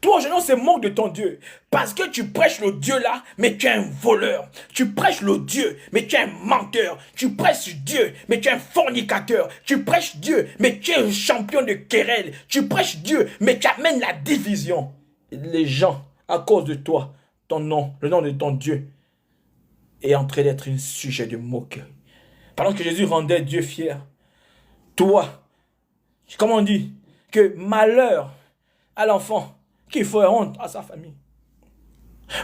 A: Toi, aujourd'hui, on se moque de ton Dieu parce que tu prêches le Dieu là, mais tu es un voleur. Tu prêches le Dieu, mais tu es un menteur. Tu prêches Dieu, mais tu es un fornicateur. Tu prêches Dieu, mais tu es un champion de querelle. Tu prêches Dieu, mais tu amènes la division. Les gens, à cause de toi, ton nom, le nom de ton Dieu, est en train d'être un sujet de moquerie. Pendant que Jésus rendait Dieu fier, toi, comment on dit, que malheur à l'enfant qui fait honte à sa famille.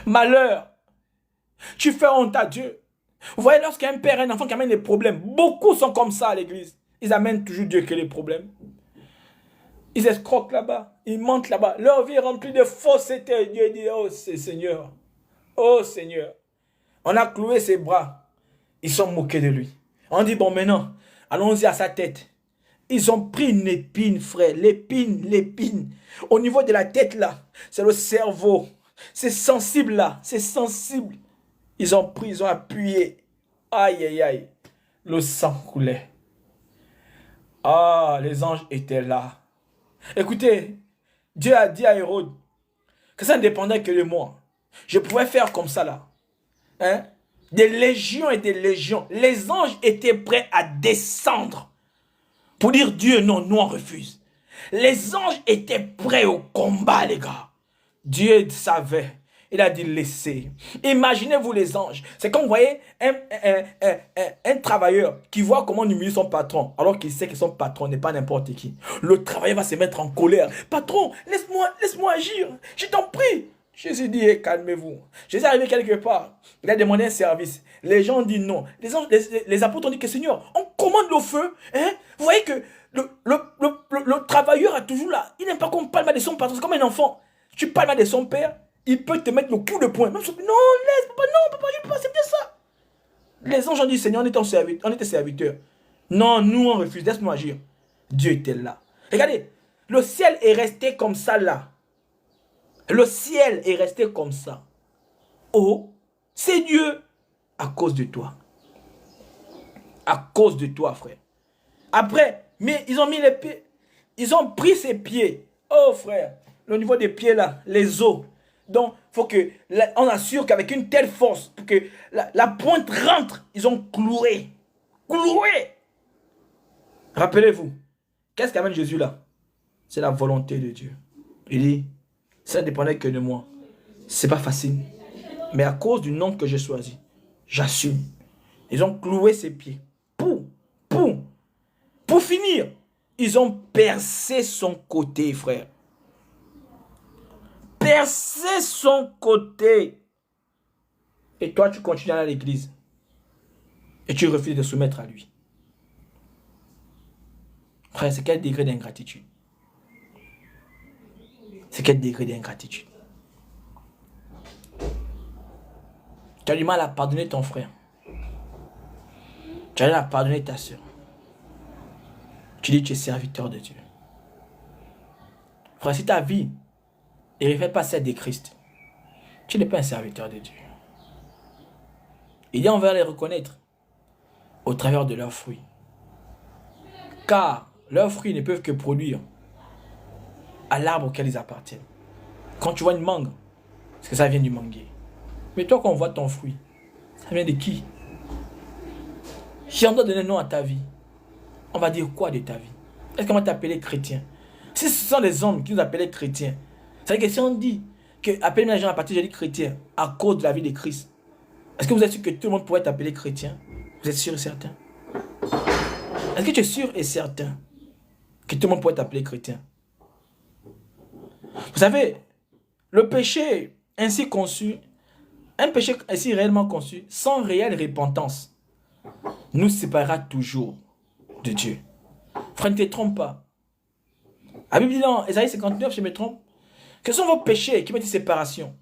A: Malheur, tu fais honte à Dieu. Vous voyez, lorsqu'un père et un enfant qui amène des problèmes, beaucoup sont comme ça à l'église. Ils amènent toujours Dieu que les problèmes. Ils escroquent là-bas, ils mentent là-bas. Leur vie est remplie de fausseté. Dieu dit, oh Seigneur, oh Seigneur. On a cloué ses bras. Ils sont moqués de lui. On dit, bon maintenant, allons-y à sa tête. Ils ont pris une épine, frère. L'épine. Au niveau de la tête, là, c'est le cerveau. C'est sensible, là. C'est sensible. Ils ont pris, ils ont appuyé. Aïe, aïe, aïe. Le sang coulait. Ah, les anges étaient là. Écoutez, Dieu a dit à Hérode que ça ne dépendait que de moi. Je pouvais faire comme ça, là. Hein? Des légions et des légions. Les anges étaient prêts à descendre pour dire Dieu, non, nous on refuse. Les anges étaient prêts au combat, les gars. Dieu savait. Il a dit laissez. Imaginez-vous les anges. C'est comme vous voyez un travailleur qui voit comment on humilie son patron alors qu'il sait que son patron n'est pas n'importe qui. Le travailleur va se mettre en colère. Patron, laisse-moi agir. Je t'en prie. Jésus dit, calmez-vous. Jésus est arrivé quelque part. Il a demandé un service. Les gens ont dit non. Les apôtres ont dit que Seigneur, on commande le feu. Hein? Vous voyez que le travailleur a toujours là. Il n'aime pas qu'on parle mal de son patron. C'est comme un enfant. Tu parles mal de son père, il peut te mettre le coup de poing. Même si, non, laisse, papa, non, papa, je ne peux pas accepter ça. Les anges ont dit, Seigneur, on était serviteurs. Non, nous, on refuse. Laisse-nous agir. Dieu était là. Regardez, le ciel est resté comme ça là. Le ciel est resté comme ça. Oh, c'est Dieu à cause de toi. À cause de toi, frère. Après, mais ils ont mis les pieds. Ils ont pris ses pieds. Oh, frère, le niveau des pieds là, les os. Donc, il faut qu'on assure qu'avec une telle force, pour que la pointe rentre, ils ont cloué. Cloué. Rappelez-vous, qu'est-ce qu'amène Jésus là? C'est la volonté de Dieu. Il dit, ça ne dépendait que de moi. C'est pas facile. Mais à cause du nom que j'ai choisi, j'assume. Ils ont cloué ses pieds. Pour finir, ils ont percé son côté, frère. Percé son côté. Et toi, tu continues à aller à l'église. Et tu refuses de soumettre à lui. Frère, c'est quel degré d'ingratitude? C'est quel degré d'ingratitude? Tu as du mal à pardonner ton frère. Tu as du mal à pardonner ta soeur. Tu dis que tu es serviteur de Dieu. Frère, si ta vie ne reflète pas celle de Christ, tu n'es pas un serviteur de Dieu. Il dit on va les reconnaître au travers de leurs fruits. Car leurs fruits ne peuvent que produire à l'arbre auquel ils appartiennent. Quand tu vois une mangue, c'est que ça vient du manguier. Mais toi, quand on voit ton fruit, ça vient de qui? Si on doit donner un nom à ta vie, on va dire quoi de ta vie? Est-ce qu'on va t'appeler chrétien? Si ce sont les hommes qui nous appellent chrétiens, ça veut dire que si on dit que appelez les gens à partir de dit chrétien à cause de la vie de Christ, est-ce que vous êtes sûr que tout le monde pourrait t'appeler chrétien? Vous êtes sûr et certain? Est-ce que tu es sûr et certain que tout le monde pourrait t'appeler chrétien? Vous savez, le péché ainsi conçu, un péché ainsi réellement conçu, sans réelle repentance, nous séparera toujours de Dieu. Frère, ne te trompe pas. La Bible dit dans Ésaïe 59, je me trompe, que sont vos péchés qui mettent une séparation.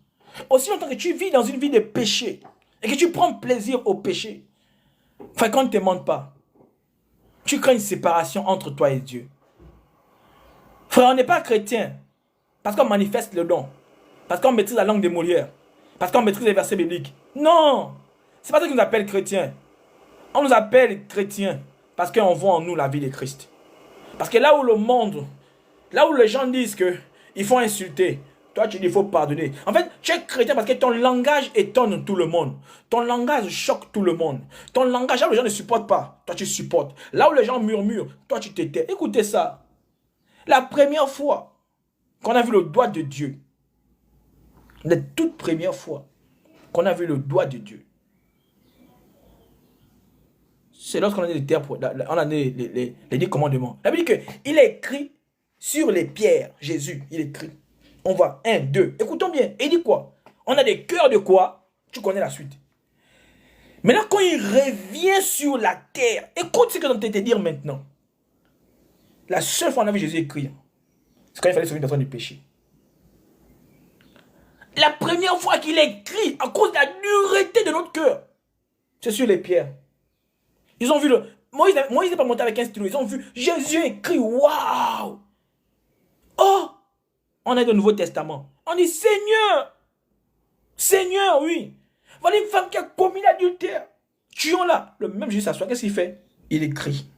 A: Aussi longtemps que tu vis dans une vie de péché et que tu prends plaisir au péché, frère, quand on ne te mente pas, tu crains une séparation entre toi et Dieu. Frère, on n'est pas chrétien parce qu'on manifeste le don, parce qu'on maîtrise la langue des Molières, parce qu'on maîtrise les versets bibliques. Non! C'est pas ça qu'on nous appelle chrétiens. On nous appelle chrétiens parce qu'on voit en nous la vie de Christ. Parce que là où le monde, là où les gens disent qu'il faut insulter, toi tu dis qu'il faut pardonner. En fait, tu es chrétien parce que ton langage étonne tout le monde. Ton langage choque tout le monde. Ton langage, là où les gens ne supportent pas, toi tu supportes. Là où les gens murmurent, toi tu t'étais. Écoutez ça. La première fois qu'on a vu le doigt de Dieu, la toute première fois qu'on a vu le doigt de Dieu, c'est lorsqu'on a les 10 commandements. La Bible dit qu'il est écrit sur les pierres, Jésus, il écrit. On voit 1, 2. Écoutons bien. Il dit quoi? On a des cœurs de quoi? Tu connais la suite. Maintenant, quand il revient sur la terre, écoute ce que l'on t'a dire maintenant. La seule fois qu'on a vu Jésus écrire, c'est quand il fallait sauver une personne du péché. La première fois qu'il écrit, à cause de la dureté de notre cœur, c'est sur les pierres. Ils ont vu le... Moïse n'est pas monté avec un stylo. Ils ont vu Jésus écrit. Waouh! Oh! On a le Nouveau Testament. On dit Seigneur! Seigneur, oui! Voilà une femme qui a commis l'adultère. Tuons-la. Le même Jésus s'assoit. Qu'est-ce qu'il fait? Il écrit.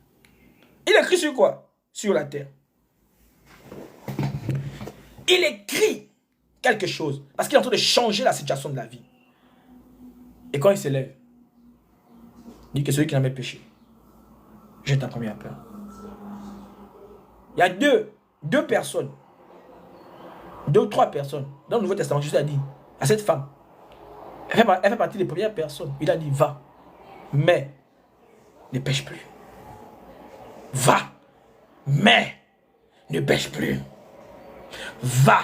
A: Il écrit sur quoi? Sur la terre. Il écrit quelque chose. Parce qu'il est en train de changer la situation de la vie. Et quand il se lève, il dit que celui qui n'a jamais péché, jette ta première pierre. Il y a deux personnes, 2 ou 3 personnes dans le Nouveau Testament. Jésus a dit à cette femme, elle fait partie des premières personnes. Il a dit va, mais ne pêche plus. Va, mais ne pêche plus. Va,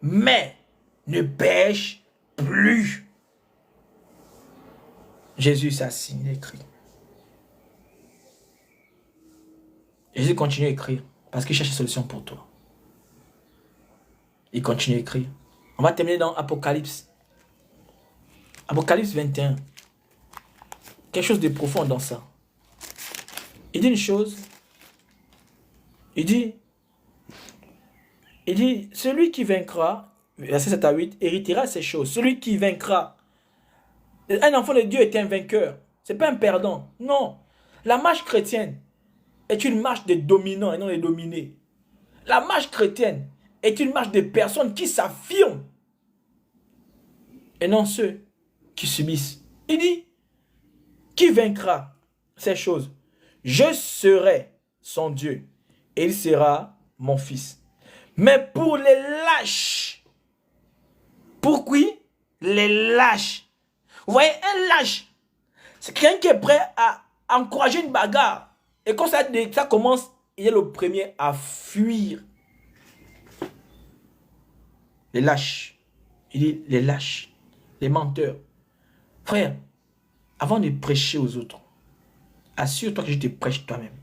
A: mais ne pêche plus. Jésus s'assit, il écrit. Jésus continue à écrire parce qu'il cherche une solution pour toi. Il continue à écrire. On va terminer dans Apocalypse. Apocalypse 21. Quelque chose de profond dans ça. Il dit une chose. Il dit, celui qui vaincra, verset 7 à 8, héritera ces choses. Celui qui vaincra. Un enfant de Dieu est un vainqueur. Ce n'est pas un perdant. Non. La marche chrétienne est une marche des dominants et non des dominés. La marche chrétienne est une marche des personnes qui s'affirment et non ceux qui subissent. Il dit, qui vaincra ces choses? Je serai son Dieu et il sera mon fils. Mais pour les lâches, pour qui? Les lâches. Vous voyez, un lâche, c'est quelqu'un qui est prêt à encourager une bagarre. Et quand ça commence, il est le premier à fuir. Les lâches. Il dit les lâches, les menteurs. Frère, avant de prêcher aux autres, assure-toi que je te prêche toi-même.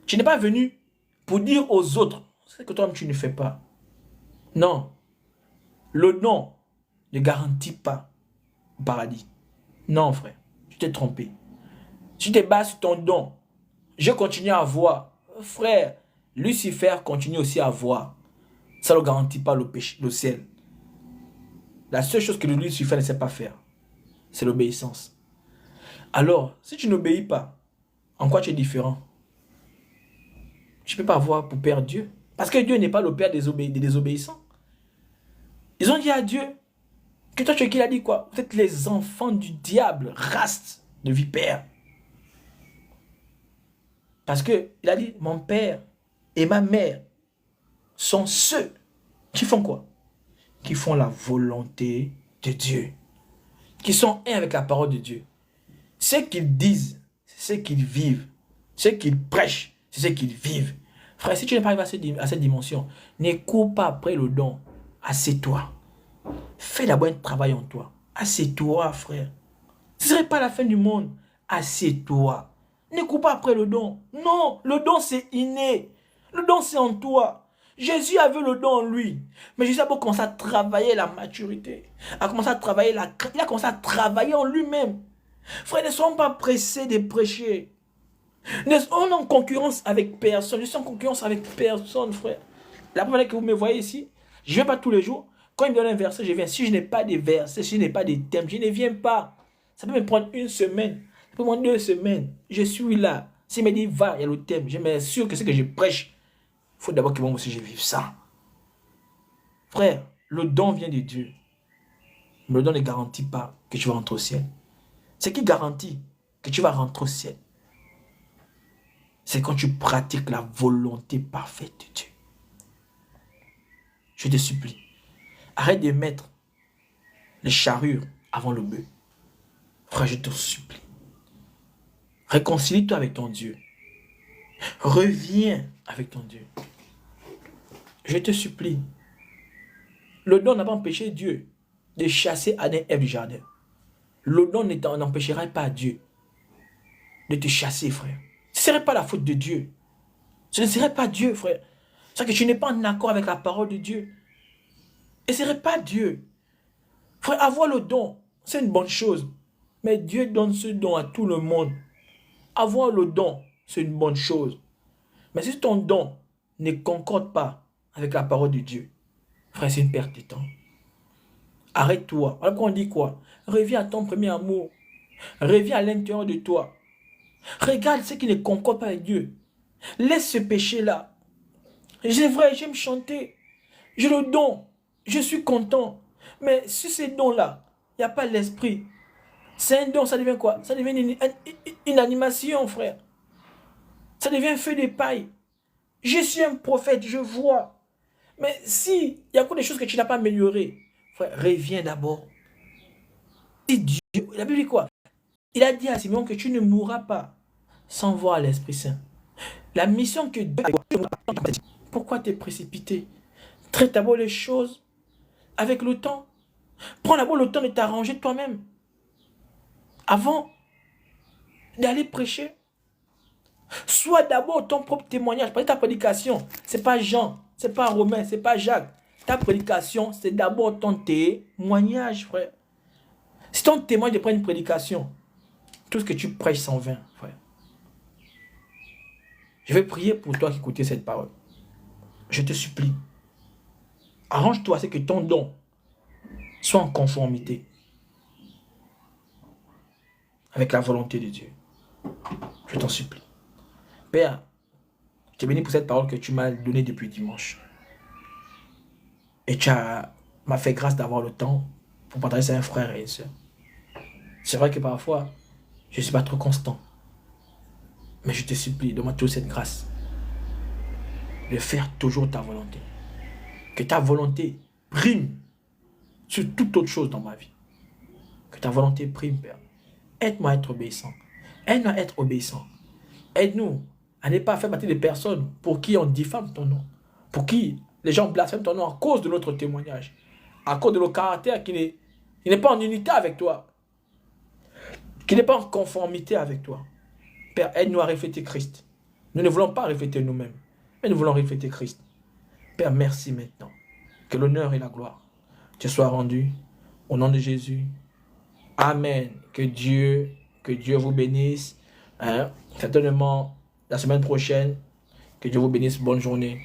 A: Tu n'es pas venu pour dire aux autres ce que toi-même tu ne fais pas. Non. Le don ne garantit pas le paradis. Non, frère. Tu t'es trompé. Si tu te bases sur ton don, je continue à voir. Frère, Lucifer continue aussi à voir. Ça ne garantit pas le péché, le ciel. La seule chose que Lucifer ne sait pas faire, c'est l'obéissance. Alors, si tu n'obéis pas, en quoi tu es différent? Tu ne peux pas avoir pour père Dieu. Parce que Dieu n'est pas le père des désobéissants. Ils ont dit à Dieu que toi, tu es qui? Il a dit quoi? Vous êtes les enfants du diable, race de vipère. Parce qu'il a dit, mon père et ma mère sont ceux qui font quoi? Qui font la volonté de Dieu. Qui sont un avec la parole de Dieu. Ce qu'ils disent, c'est ce qu'ils vivent. Ce qu'ils prêchent, c'est ce qu'ils vivent. Frère, si tu n'es pas arrivé à cette dimension, ne cours pas après le don. Assieds-toi. Fais d'abord un travail en toi. Assieds-toi, frère. Ce ne serait pas la fin du monde. Assieds-toi. Ne cours pas après le don. Non, le don c'est inné. Le don c'est en toi. Jésus avait le don en lui. Mais Jésus a commencé à travailler la maturité. A commencé à travailler il a commencé à travailler en lui-même. Frère, ne soyons pas pressés de prêcher. On est en concurrence avec personne. Je suis en concurrence avec personne, frère. La première fois que vous me voyez ici, je ne viens pas tous les jours. Quand il me donne un verset, je viens. Si je n'ai pas de versets, si je n'ai pas de thèmes, je ne viens pas. Ça peut me prendre une semaine. Ça peut me prendre 2 semaines. Je suis là. S'il me dit, va, il y a le thème. Je m'assure que ce que je prêche, il faut d'abord que moi aussi je vive ça. Frère, le don vient de Dieu. Mais le don ne garantit pas que tu vas rentrer au ciel. Ce qui garantit que tu vas rentrer au ciel, c'est quand tu pratiques la volonté parfaite de Dieu. Je te supplie, arrête de mettre les charrures avant le bœuf. Frère, je te supplie. Réconcilie-toi avec ton Dieu. Reviens avec ton Dieu. Je te supplie. Le don n'a pas empêché Dieu de chasser Adam et Ève du jardin. Le don n'empêchera pas Dieu de te chasser, frère. Ce ne serait pas la faute de Dieu. Ce ne serait pas Dieu, frère. C'est que tu n'es pas en accord avec la parole de Dieu. Et ce ne serait pas Dieu. Frère, avoir le don, c'est une bonne chose. Mais Dieu donne ce don à tout le monde. Avoir le don, c'est une bonne chose. Mais si ton don ne concorde pas avec la parole de Dieu, frère, c'est une perte de temps. Arrête-toi. Alors qu'on dit quoi? Reviens à ton premier amour. Reviens à l'intérieur de toi. Regarde ce qui ne concorde pas avec Dieu. Laisse ce péché-là. C'est vrai, j'aime chanter. J'ai le don. Je suis content. Mais si ces dons-là, il n'y a pas l'esprit. C'est un don, ça devient quoi? Ça devient une animation, frère. Ça devient un feu de paille. Je suis un prophète, je vois. Mais si il y a encore des choses que tu n'as pas améliorées, frère, reviens d'abord. Et Dieu, la Bible dit quoi? Il a dit à Simon que tu ne mourras pas sans voir l'Esprit Saint. La mission que Dieu a, pourquoi t'es précipité? Traite d'abord les choses avec le temps. Prends d'abord le temps de t'arranger toi-même. Avant d'aller prêcher. Sois d'abord ton propre témoignage. Parce que ta prédication, ce n'est pas Jean, ce n'est pas Romain, ce n'est pas Jacques. Ta prédication, c'est d'abord ton témoignage, frère. Si ton témoignage de prendre une prédication, tout ce que tu prêches s'en vain, frère. Je vais prier pour toi qui écoutes cette parole. Je te supplie. Arrange-toi, c'est que ton don soit en conformité avec la volonté de Dieu. Je t'en supplie. Père, je te bénis pour cette parole que tu m'as donnée depuis dimanche. Et tu m'as fait grâce d'avoir le temps pour partager à un frère et une soeur. C'est vrai que parfois, je ne suis pas trop constant. Mais je te supplie, donne-moi toujours cette grâce de faire toujours ta volonté. Que ta volonté prime sur toute autre chose dans ma vie. Que ta volonté prime, Père. Aide-moi à être obéissant. Aide-nous à être obéissant. Aide-nous à ne pas faire partie des personnes pour qui on diffame ton nom. Pour qui les gens blasphèment ton nom à cause de notre témoignage. À cause de nos caractères qui n'est pas en unité avec toi. Qui n'est pas en conformité avec toi. Père, aide-nous à refléter Christ. Nous ne voulons pas refléter nous-mêmes, mais nous voulons refléter Christ. Père, merci maintenant. Que l'honneur et la gloire te soient rendus. Au nom de Jésus. Amen. Que Dieu vous bénisse. Certainement, la semaine prochaine, que Dieu vous bénisse. Bonne journée.